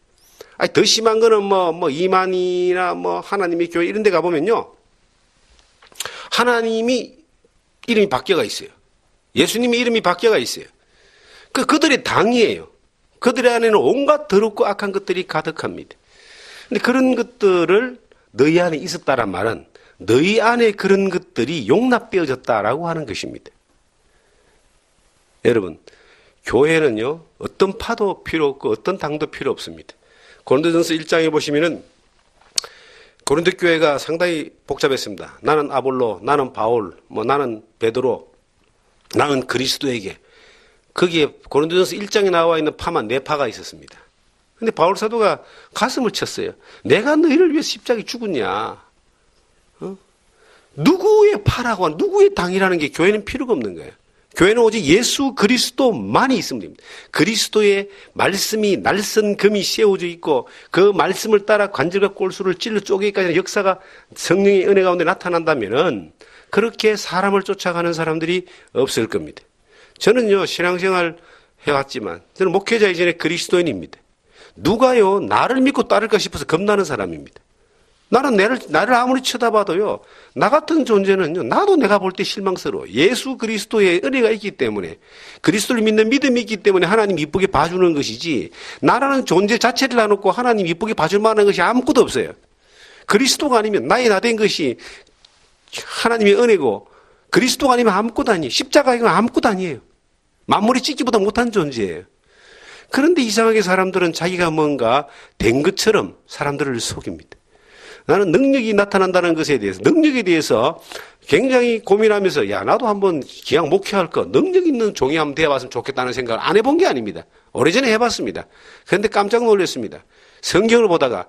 더 심한 거는 이만희나 하나님의 교회 이런 데 가보면요, 하나님이 이름이 바뀌어가 있어요. 예수님의 이름이 바뀌어가 있어요. 그들의 당이에요. 그들 안에는 온갖 더럽고 악한 것들이 가득합니다. 근데 그런 것들을 너희 안에 있었다란 말은 너희 안에 그런 것들이 용납되어졌다라고 하는 것입니다. 여러분, 교회는요, 어떤 파도 필요 없고 어떤 당도 필요 없습니다. 고린도전서 1장에 보시면은 고린도 교회가 상당히 복잡했습니다. 나는 아볼로, 나는 바울, 나는 베드로, 나는 그리스도에게. 거기에 고린도전서 1장에 나와 있는 파만 4파가 있었습니다. 근데 바울 사도가 가슴을 쳤어요. 내가 너희를 위해 십자가에 죽었냐? 누구의 파라고 하는, 누구의 당이라는 게 교회는 필요가 없는 거예요. 교회는 오직 예수 그리스도만이 있으면 됩니다. 그리스도의 말씀이 날선 금이 씌워져 있고 그 말씀을 따라 관절과 골수를 찔러 쪼개기까지 하는 역사가 성령의 은혜 가운데 나타난다면은 그렇게 사람을 쫓아가는 사람들이 없을 겁니다. 저는요, 신앙생활 해왔지만 저는 목회자 이전에 그리스도인입니다. 누가요, 나를 믿고 따를까 싶어서 겁나는 사람입니다. 나는 나를 아무리 쳐다봐도요, 나 같은 존재는요, 나도 내가 볼 때 실망스러워. 예수 그리스도의 은혜가 있기 때문에, 그리스도를 믿는 믿음이 있기 때문에 하나님 이쁘게 봐주는 것이지, 나라는 존재 자체를 놔놓고 하나님 이쁘게 봐줄 만한 것이 아무것도 없어요. 그리스도가 아니면 나의 나 된 것이 하나님의 은혜고, 그리스도가 아니면 아무것도 아니에요. 십자가 아니면 아무것도 아니에요. 만물이 찍기보다 못한 존재예요. 그런데 이상하게 사람들은 자기가 뭔가 된 것처럼 사람들을 속입니다. 나는 능력이 나타난다는 것에 대해서, 능력에 대해서 굉장히 고민하면서, 나도 한번 기왕 목회할 거, 능력 있는 종이 한번 되어봤으면 좋겠다는 생각을 안 해본 게 아닙니다. 오래전에 해봤습니다. 그런데 깜짝 놀랐습니다. 성경을 보다가,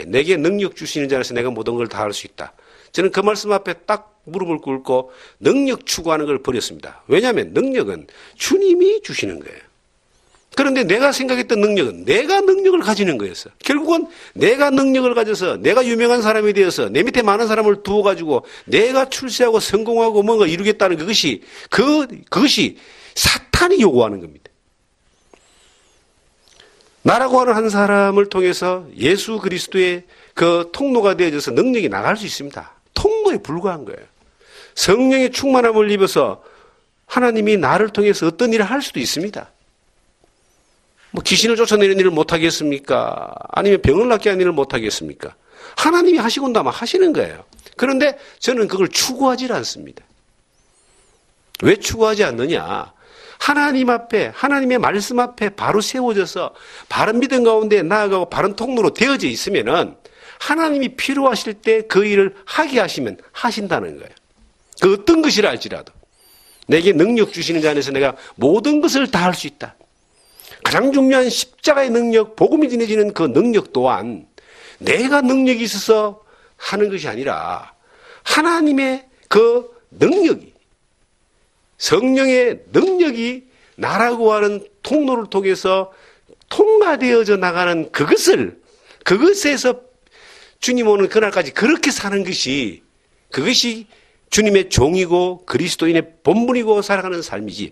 내게 능력 주시는 자라서 내가 모든 걸 다 할 수 있다. 저는 그 말씀 앞에 딱 무릎을 꿇고 능력 추구하는 걸 버렸습니다. 왜냐하면 능력은 주님이 주시는 거예요. 그런데 내가 생각했던 능력은 내가 능력을 가지는 거였어. 결국은 내가 능력을 가져서 내가 유명한 사람이 되어서 내 밑에 많은 사람을 두어가지고 내가 출세하고 성공하고 뭔가 이루겠다는 그것이 사탄이 요구하는 겁니다. 나라고 하는 한 사람을 통해서 예수 그리스도의 그 통로가 되어져서 능력이 나갈 수 있습니다. 통로에 불과한 거예요. 성령의 충만함을 입어서 하나님이 나를 통해서 어떤 일을 할 수도 있습니다. 귀신을 쫓아내는 일을 못하겠습니까? 아니면 병을 낫게 하는 일을 못하겠습니까? 하나님이 하시고 나면 하시는 거예요. 그런데 저는 그걸 추구하지 않습니다. 왜 추구하지 않느냐? 하나님 앞에, 하나님의 말씀 앞에 바로 세워져서 바른 믿음 가운데 나아가고 바른 통로로 되어져 있으면은 하나님이 필요하실 때 그 일을 하게 하시면 하신다는 거예요. 그 어떤 것이라 할지라도 내게 능력 주시는 자 안에서 내가 모든 것을 다 할 수 있다. 가장 중요한 십자가의 능력, 복음이 전해지는 그 능력 또한 내가 능력이 있어서 하는 것이 아니라 하나님의 그 능력이, 성령의 능력이 나라고 하는 통로를 통해서 통과되어져 나가는 그것에서 주님 오는 그날까지 그렇게 사는 것이, 그것이 주님의 종이고 그리스도인의 본분이고 살아가는 삶이지,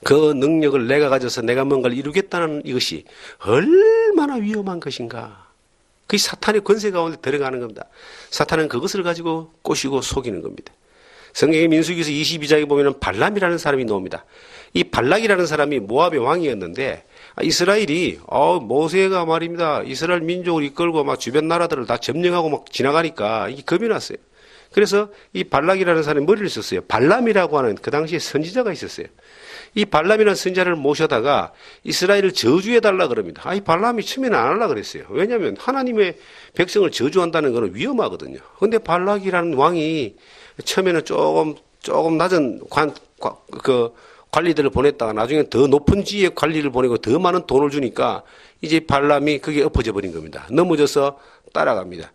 그 능력을 내가 가져서 내가 뭔가를 이루겠다는 이것이 얼마나 위험한 것인가. 그게 사탄의 권세 가운데 들어가는 겁니다. 사탄은 그것을 가지고 꼬시고 속이는 겁니다. 성경의 민수기서 22장에 보면 발람이라는 사람이 나옵니다. 이 발락이라는 사람이 모압의 왕이었는데 이스라엘이 모세가 말입니다. 이스라엘 민족을 이끌고 막 주변 나라들을 다 점령하고 막 지나가니까 이게 겁이 났어요. 그래서 이 발락이라는 사람이 머리를 썼어요. 발람이라고 하는 그 당시에 선지자가 있었어요. 이 발람이라는 선지자를 모셔다가 이스라엘을 저주해달라 그럽니다. 이 발람이 처음에는 안 하려고 그랬어요. 왜냐하면 하나님의 백성을 저주한다는 것은 위험하거든요. 근데 발락이라는 왕이 처음에는 조금 낮은 관리들을 보냈다가 나중에 더 높은 지위의 관리를 보내고 더 많은 돈을 주니까 이제 발람이 그게 엎어져 버린 겁니다. 넘어져서 따라갑니다.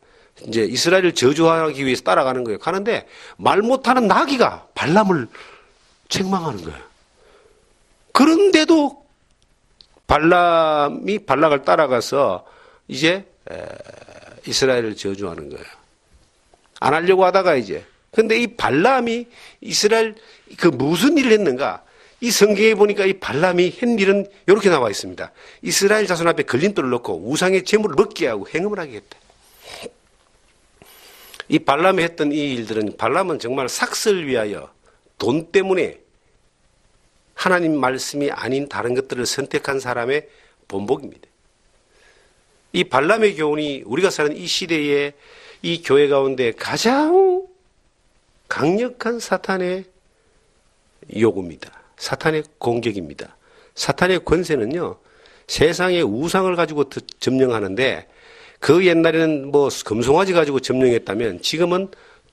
이제 이스라엘을 저주하기 위해서 따라가는 거예요. 가는데 말 못하는 나귀가 발람을 책망하는 거예요. 그런데도 발람이 발락을 따라가서 이제 이스라엘을 저주하는 거예요. 안 하려고 하다가 이제. 근데 이 발람이 이스라엘 무슨 일을 했는가? 이 성경에 보니까 이 발람이 한 일은 이렇게 나와 있습니다. 이스라엘 자손 앞에 걸림돌을 넣고 우상의 제물을 먹게 하고 행음을 하게 했다. 이 발람이 했던 이 일들은 발람은 정말 삭슬 위하여 돈 때문에 하나님 말씀이 아닌 다른 것들을 선택한 사람의 본복입니다. 이 발람의 교훈이 우리가 사는 이 시대에 이 교회 가운데 가장 강력한 사탄의 요구입니다. 사탄의 공격입니다. 사탄의 권세는요, 세상의 우상을 가지고 점령하는데 그 옛날에는 금송아지 가지고 점령했다면 지금은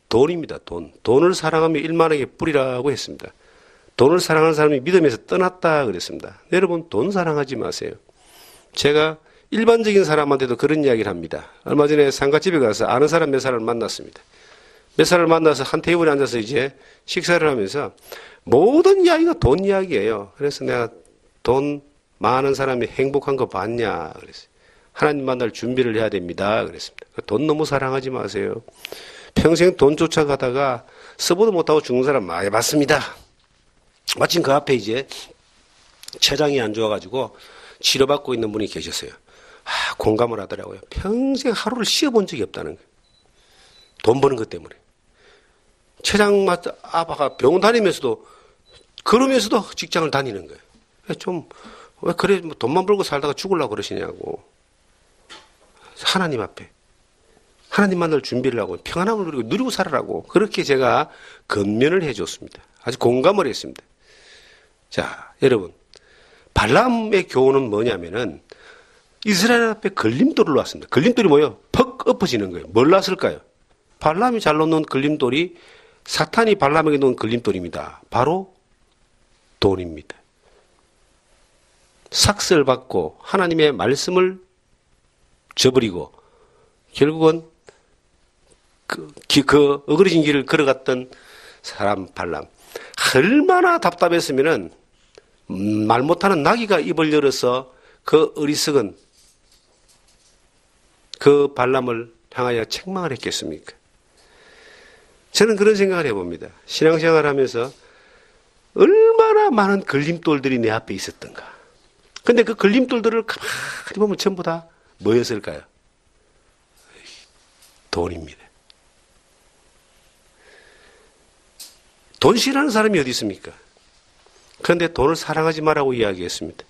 돈입니다. 돈을 사랑하며 일만하게 뿌리라고 했습니다. 돈을 사랑하는 사람이 믿음에서 떠났다 그랬습니다. 여러분, 돈 사랑하지 마세요. 제가 일반적인 사람한테도 그런 이야기를 합니다. 얼마 전에 상가집에 가서 아는 사람 몇 사람을 만났습니다. 몇 사람을 만나서 한 테이블에 앉아서 이제 식사를 하면서 모든 이야기가 돈 이야기예요. 그래서 내가 돈 많은 사람이 행복한 거 봤냐 그랬어요. 하나님 만날 준비를 해야 됩니다 그랬습니다. 돈 너무 사랑하지 마세요. 평생 돈 쫓아가다가 써보도 못하고 죽는 사람 많이 봤습니다. 마침 그 앞에 이제 췌장이 안 좋아가지고 치료받고 있는 분이 계셨어요. 공감을 하더라고요. 평생 하루를 쉬어본 적이 없다는 거예요. 돈 버는 것 때문에. 췌장 아파가 병원 다니면서도 그러면서도 직장을 다니는 거예요. 왜 그래 돈만 벌고 살다가 죽으려고 그러시냐고. 하나님 앞에 하나님 만날 준비를 하고 평안함을 누리고 살아라고 그렇게 제가 건면을 해줬습니다. 아주 공감을 했습니다. 자, 여러분, 발람의 교훈은 뭐냐면은 이스라엘 앞에 걸림돌을 놨습니다. 걸림돌이 뭐예요? 퍽 엎어지는 거예요. 뭘 놨을까요? 발람이 잘 놓는 걸림돌이 사탄이 발람에게 놓은 걸림돌입니다. 바로 돈입니다. 삭슬받고 하나님의 말씀을 저버리고 결국은 그 어그러진 길을 걸어갔던 사람 발람. 얼마나 답답했으면은 말 못하는 나귀가 입을 열어서 그 어리석은 그 발람을 향하여 책망을 했겠습니까? 저는 그런 생각을 해봅니다. 신앙생활을 하면서 얼마나 많은 걸림돌들이 내 앞에 있었던가. 근데 그 걸림돌들을 가만히 보면 전부 다 뭐였을까요? 돈입니다. 돈 싫어하는 사람이 어디 있습니까? 그런데 돈을 사랑하지 말라고 이야기했습니다.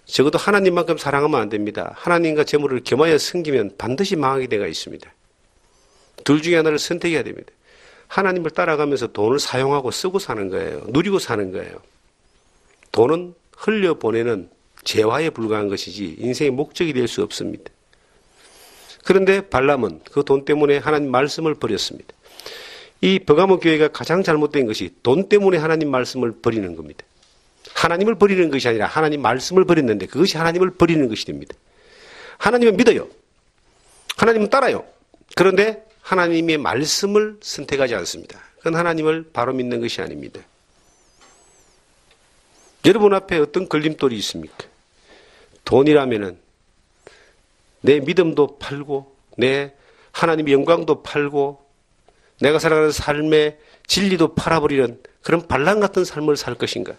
적어도 하나님만큼 사랑하면 안 됩니다. 하나님과 재물을 겸하여 섬기면 반드시 망하게 되어 있습니다. 둘 중에 하나를 선택해야 됩니다. 하나님을 따라가면서 돈을 사용하고 쓰고 사는 거예요. 누리고 사는 거예요. 돈은 흘려보내는 재화에 불과한 것이지 인생의 목적이 될 수 없습니다. 그런데 발람은 그 돈 때문에 하나님 말씀을 버렸습니다. 이 버가모 교회가 가장 잘못된 것이 돈 때문에 하나님 말씀을 버리는 겁니다. 하나님을 버리는 것이 아니라 하나님 말씀을 버렸는데 그것이 하나님을 버리는 것이 됩니다. 하나님은 믿어요. 하나님은 따라요. 그런데 하나님의 말씀을 선택하지 않습니다. 그건 하나님을 바로 믿는 것이 아닙니다. 여러분 앞에 어떤 걸림돌이 있습니까? 돈이라면은 내 믿음도 팔고 내 하나님의 영광도 팔고 내가 살아가는 삶의 진리도 팔아버리는 그런 발람 같은 삶을 살 것인가?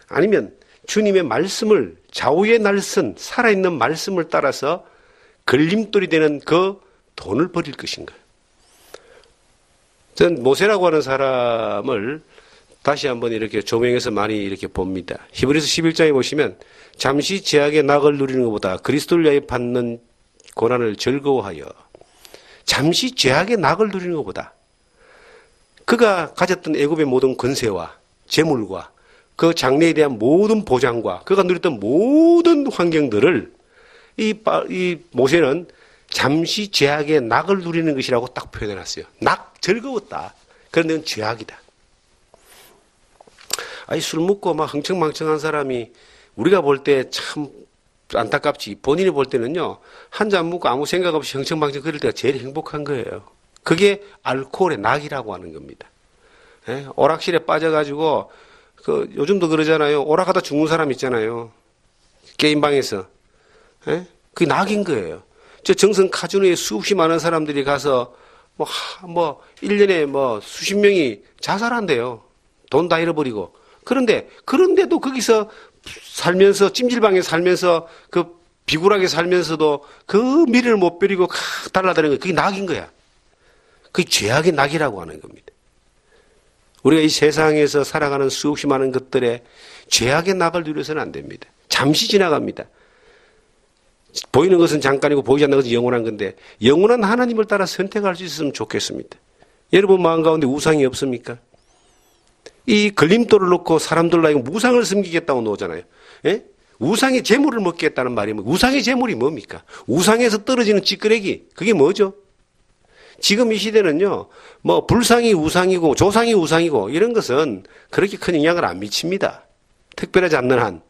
아니면 주님의 말씀을 좌우의 날선 살아있는 말씀을 따라서 걸림돌이 되는 그 돈을 버릴 것인가? 전 모세라고 하는 사람을 다시 한번 이렇게 조명해서 많이 이렇게 봅니다. 히브리서 11장에 보시면 잠시 죄악의 낙을 누리는 것보다 그리스도를 위하여 받는 고난을 즐거워하여 잠시 죄악의 낙을 누리는 것보다 그가 가졌던 애굽의 모든 권세와 재물과 그 장래에 대한 모든 보장과 그가 누렸던 모든 환경들을 이 모세는 잠시 죄악의 낙을 누리는 것이라고 딱 표현해놨어요. 낙, 즐거웠다. 그런데 그건 죄악이다. 아니, 술 먹고 막 흥청망청한 사람이 우리가 볼 때 참 안타깝지. 본인이 볼 때는요, 한 잔 먹고 아무 생각 없이 흥청망청 그럴 때가 제일 행복한 거예요. 그게 알코올의 낙이라고 하는 겁니다. 예? 오락실에 빠져가지고, 요즘도 그러잖아요. 오락하다 죽는 사람 있잖아요. 게임방에서. 예? 그게 낙인 거예요. 저 정성 카지노에 수없이 많은 사람들이 가서, 1년에 수십 명이 자살한대요. 돈 다 잃어버리고. 그런데도 거기서 살면서, 찜질방에 살면서, 비굴하게 살면서도 그 미래를 못 버리고 달라다니는 거예요. 그게 낙인 거야. 그게 죄악의 낙이라고 하는 겁니다. 우리가 이 세상에서 살아가는 수없이 많은 것들에 죄악의 낙을 누려서는 안 됩니다. 잠시 지나갑니다. 보이는 것은 잠깐이고 보이지 않는 것은 영원한 건데 영원한 하나님을 따라 선택할 수 있었으면 좋겠습니다. 여러분 마음 가운데 우상이 없습니까? 이 걸림돌을 놓고 사람들로 하여금 우상을 섬기겠다고 놓잖아요. 예? 우상의 재물을 먹겠다는 말이 우상의 재물이 뭡니까? 우상에서 떨어지는 찌끄레기 그게 뭐죠? 지금 이 시대는요, 불상이 우상이고 조상이 우상이고 이런 것은 그렇게 큰 영향을 안 미칩니다. 특별하지 않는 한.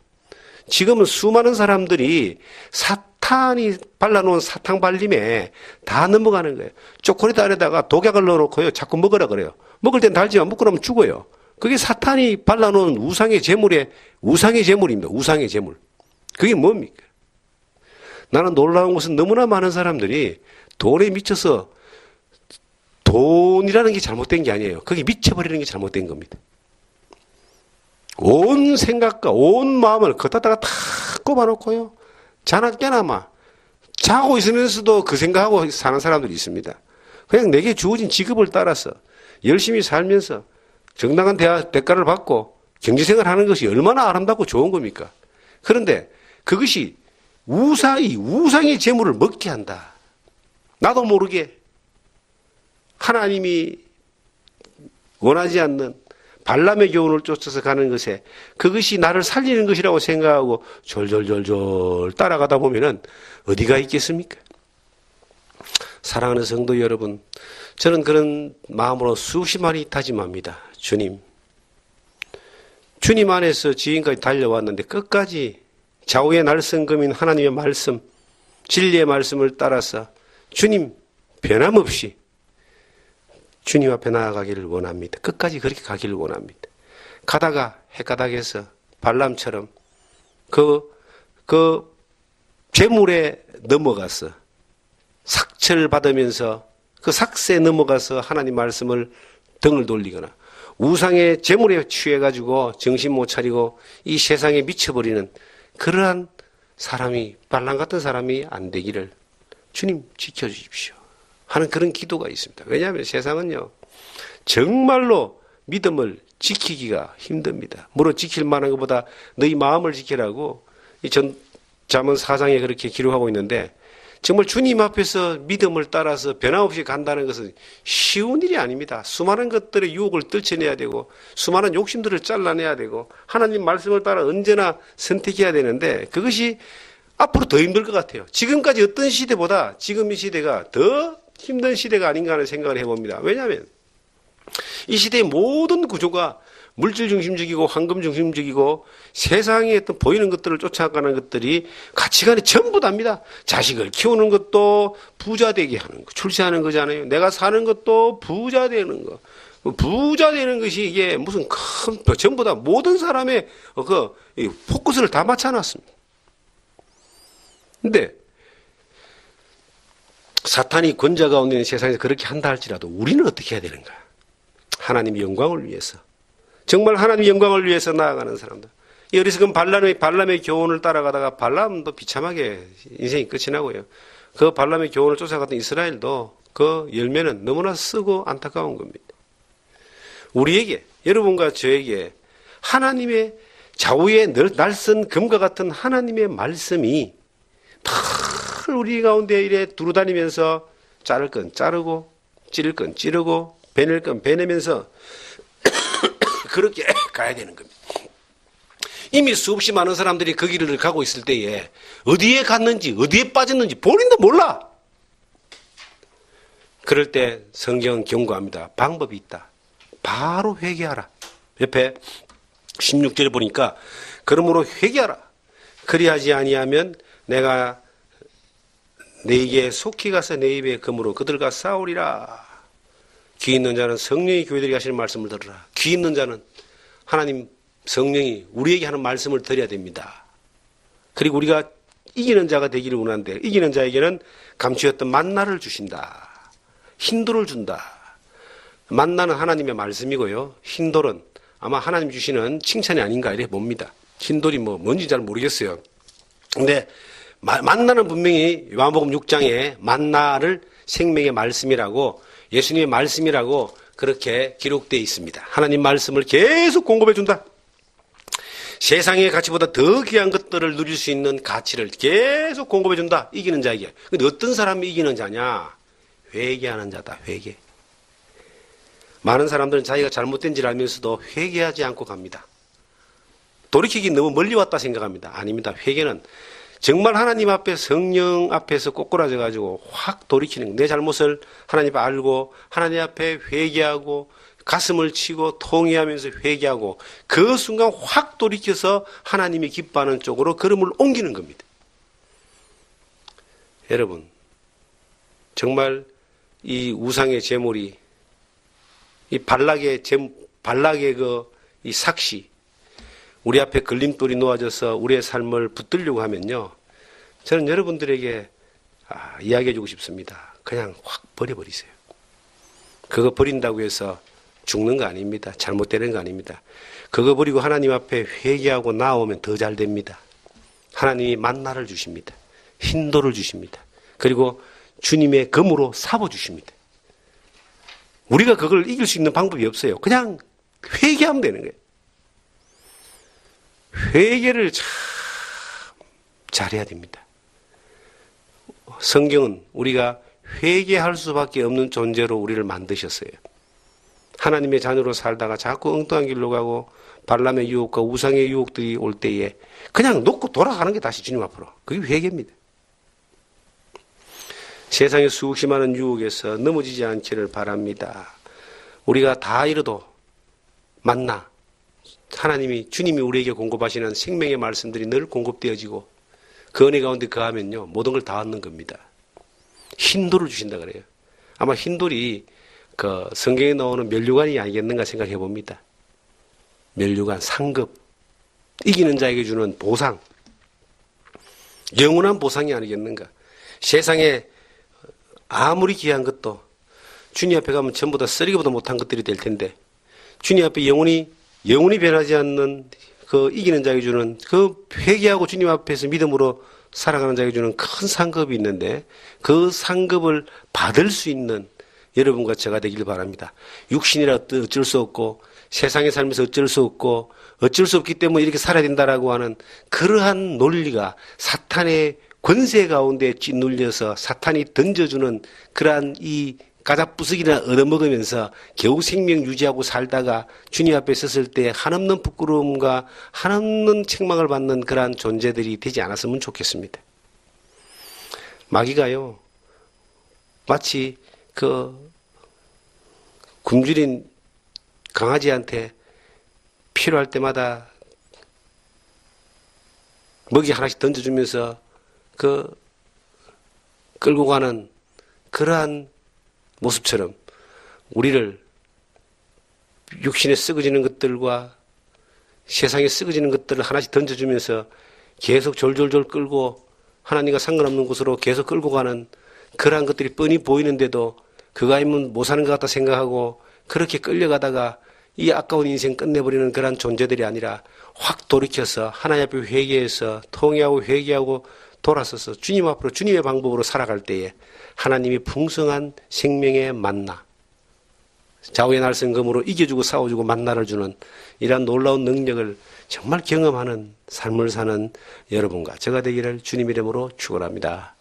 지금은 수많은 사람들이 사탄이 발라놓은 사탕 발림에 다 넘어가는 거예요. 초콜릿 안에다가 독약을 넣어놓고요, 자꾸 먹으라 그래요. 먹을 땐 달지만 먹고 나면 죽어요. 그게 사탄이 발라놓은 우상의 재물입니다. 우상의 재물. 그게 뭡니까? 나는 놀라운 것은 너무나 많은 사람들이 돈에 미쳐서 돈이라는 게 잘못된 게 아니에요. 거기 미쳐버리는 게 잘못된 겁니다. 온 생각과 온 마음을 걷다가 다 꼽아놓고요. 자나 깨나마 자고 있으면서도 그 생각하고 사는 사람들이 있습니다. 그냥 내게 주어진 직업을 따라서 열심히 살면서 정당한 대가를 받고 경제생활하는 것이 얼마나 아름답고 좋은 겁니까? 그런데 그것이 우상의 재물을 먹게 한다. 나도 모르게 하나님이 원하지 않는 발람의 교훈을 쫓아서 가는 것에 그것이 나를 살리는 것이라고 생각하고 졸졸졸졸 따라가다 보면은 어디가 있겠습니까? 사랑하는 성도 여러분, 저는 그런 마음으로 수십 마리 다짐합니다. 주님 안에서 지금까지 달려왔는데 끝까지 좌우의 날성금인 하나님의 말씀, 진리의 말씀을 따라서 주님 변함없이 주님 앞에 나아가기를 원합니다. 끝까지 그렇게 가기를 원합니다. 가다가 헷가닥에서 발람처럼 그 재물에 넘어가서 삭철 받으면서 그 삭세에 넘어가서 하나님 말씀을 등을 돌리거나 우상의 재물에 취해가지고 정신 못 차리고 이 세상에 미쳐버리는 그러한 사람이, 발람 같은 사람이 안 되기를 주님 지켜주십시오 하는 그런 기도가 있습니다. 왜냐하면 세상은요, 정말로 믿음을 지키기가 힘듭니다. 물론 지킬 만한 것보다 너희 마음을 지키라고 이 잠언 4장에 그렇게 기록하고 있는데, 정말 주님 앞에서 믿음을 따라서 변함없이 간다는 것은 쉬운 일이 아닙니다. 수많은 것들의 유혹을 떨쳐내야 되고, 수많은 욕심들을 잘라내야 되고, 하나님 말씀을 따라 언제나 선택해야 되는데, 그것이 앞으로 더 힘들 것 같아요. 지금까지 어떤 시대보다 지금 이 시대가 더 힘든 시대가 아닌가 하는 생각을 해봅니다. 왜냐하면 이 시대의 모든 구조가 물질 중심적이고 황금 중심적이고 세상에 어떤 보이는 것들을 쫓아가는 것들이 가치관이 전부 다입니다. 자식을 키우는 것도 부자 되게 하는 거, 출세하는 거잖아요. 내가 사는 것도 부자 되는 거. 부자 되는 것이 이게 무슨 큰, 전부 다 모든 사람의 포커스를 다 맞춰놨습니다. 근데 사탄이 권좌 가운데 있는 세상에서 그렇게 한다 할지라도 우리는 어떻게 해야 되는가? 하나님의 영광을 위해서, 정말 하나님의 영광을 위해서 나아가는 사람들. 이 어리석은 발람의 교훈을 따라가다가 발람도 비참하게 인생이 끝이 나고요. 그 발람의 교훈을 쫓아갔던 이스라엘도 그 열매는 너무나 쓰고 안타까운 겁니다. 우리에게, 여러분과 저에게 하나님의 좌우에 날선 금과 같은 하나님의 말씀이 늘 우리 가운데 이래 두루다니면서 자를 건 자르고 찌를 건 찌르고 베낼 건 베내면서 그렇게 가야 되는 겁니다. 이미 수없이 많은 사람들이 그 길을 가고 있을 때에 어디에 갔는지 어디에 빠졌는지 본인도 몰라. 그럴 때 성경은 경고합니다. 방법이 있다. 바로 회개하라. 옆에 16절에 보니까 그러므로 회개하라. 그리하지 아니하면 내가 너에게 속히 가서 내 입에 금으로 그들과 싸우리라. 귀 있는 자는 성령이 교회들이 하시는 말씀을 들으라. 귀 있는 자는 하나님 성령이 우리에게 하는 말씀을 들어야 됩니다. 그리고 우리가 이기는 자가 되기를 원하는데 이기는 자에게는 감추었던 만나를 주신다. 흰돌을 준다. 만나는 하나님의 말씀이고요. 흰돌은 아마 하나님 주시는 칭찬이 아닌가 이렇게 봅니다. 흰돌이 뭔지 잘 모르겠어요. 근데 만나는 분명히 요한복음 6장에 만나를 생명의 말씀이라고 예수님의 말씀이라고 그렇게 기록되어 있습니다. 하나님 말씀을 계속 공급해 준다. 세상의 가치보다 더 귀한 것들을 누릴 수 있는 가치를 계속 공급해 준다. 이기는 자에게. 근데 어떤 사람이 이기는 자냐? 회개하는 자다. 회개. 많은 사람들은 자기가 잘못된 줄 알면서도 회개하지 않고 갑니다. 돌이키기 너무 멀리 왔다 생각합니다. 아닙니다. 회개는 정말 하나님 앞에 성령 앞에서 꼬꾸라져 가지고 확 돌이키는 내 잘못을 하나님 앞에 알고 하나님 앞에 회개하고 가슴을 치고 통회하면서 회개하고 그 순간 확 돌이켜서 하나님이 기뻐하는 쪽으로 걸음을 옮기는 겁니다. 여러분 정말 이 우상의 제물이 이 발락의 이 삭시 우리 앞에 걸림돌이 놓아져서 우리의 삶을 붙들려고 하면요. 저는 여러분들에게 이야기해 주고 싶습니다. 그냥 확 버려버리세요. 그거 버린다고 해서 죽는 거 아닙니다. 잘못되는 거 아닙니다. 그거 버리고 하나님 앞에 회개하고 나오면 더 잘 됩니다. 하나님이 만나를 주십니다. 흰돌을 주십니다. 그리고 주님의 검으로 삽아주십니다. 우리가 그걸 이길 수 있는 방법이 없어요. 그냥 회개하면 되는 거예요. 회개를 참 잘해야 됩니다. 성경은 우리가 회개할 수밖에 없는 존재로 우리를 만드셨어요. 하나님의 자녀로 살다가 자꾸 엉뚱한 길로 가고 발람의 유혹과 우상의 유혹들이 올 때에 그냥 놓고 돌아가는 게 다시 주님 앞으로. 그게 회개입니다. 세상의 수없이 많은 유혹에서 넘어지지 않기를 바랍니다. 우리가 다 이뤄도 만나 주님이 우리에게 공급하시는 생명의 말씀들이 늘 공급되어지고 그 은혜 가운데 거하면요 모든 걸 다 얻는 겁니다. 흰돌을 주신다 그래요. 아마 흰돌이 그 성경에 나오는 면류관이 아니겠는가 생각해 봅니다. 면류관, 상급, 이기는 자에게 주는 보상, 영원한 보상이 아니겠는가. 세상에 아무리 귀한 것도 주님 앞에 가면 전부 다 쓰레기보다 못한 것들이 될 텐데 주님 앞에 영원히 변하지 않는 그 이기는 자에게 주는 그 회개하고 주님 앞에서 믿음으로 살아가는 자에게 주는 큰 상급이 있는데 그 상급을 받을 수 있는 여러분과 제가 되길 바랍니다. 육신이라 어쩔 수 없고 세상에 살면서 어쩔 수 없고 어쩔 수 없기 때문에 이렇게 살아야 된다라고 하는 그러한 논리가 사탄의 권세 가운데 짓눌려서 사탄이 던져주는 그러한 이 가작부수기나 얻어먹으면서 겨우 생명 유지하고 살다가 주님 앞에 섰을 때 한없는 부끄러움과 한없는 책망을 받는 그러한 존재들이 되지 않았으면 좋겠습니다. 마귀가요 마치 그 굶주린 강아지한테 필요할 때마다 먹이 하나씩 던져주면서 그 끌고 가는 그러한 모습처럼 우리를 육신에 썩어지는 것들과 세상에 썩어지는 것들을 하나씩 던져주면서 계속 졸졸졸 끌고 하나님과 상관없는 곳으로 계속 끌고 가는 그러한 것들이 뻔히 보이는데도 그거 아니면 못 사는 것 같다 생각하고 그렇게 끌려가다가 이 아까운 인생 끝내버리는 그러한 존재들이 아니라 확 돌이켜서 하나님 앞에 회개해서 통회하고 회개하고 돌아서서 주님 앞으로 주님의 방법으로 살아갈 때에 하나님이 풍성한 생명의 만나, 좌우의 날성금으로 이겨주고 싸워주고 만나를 주는 이러한 놀라운 능력을 정말 경험하는 삶을 사는 여러분과 제가 되기를 주님 이름으로 축원합니다.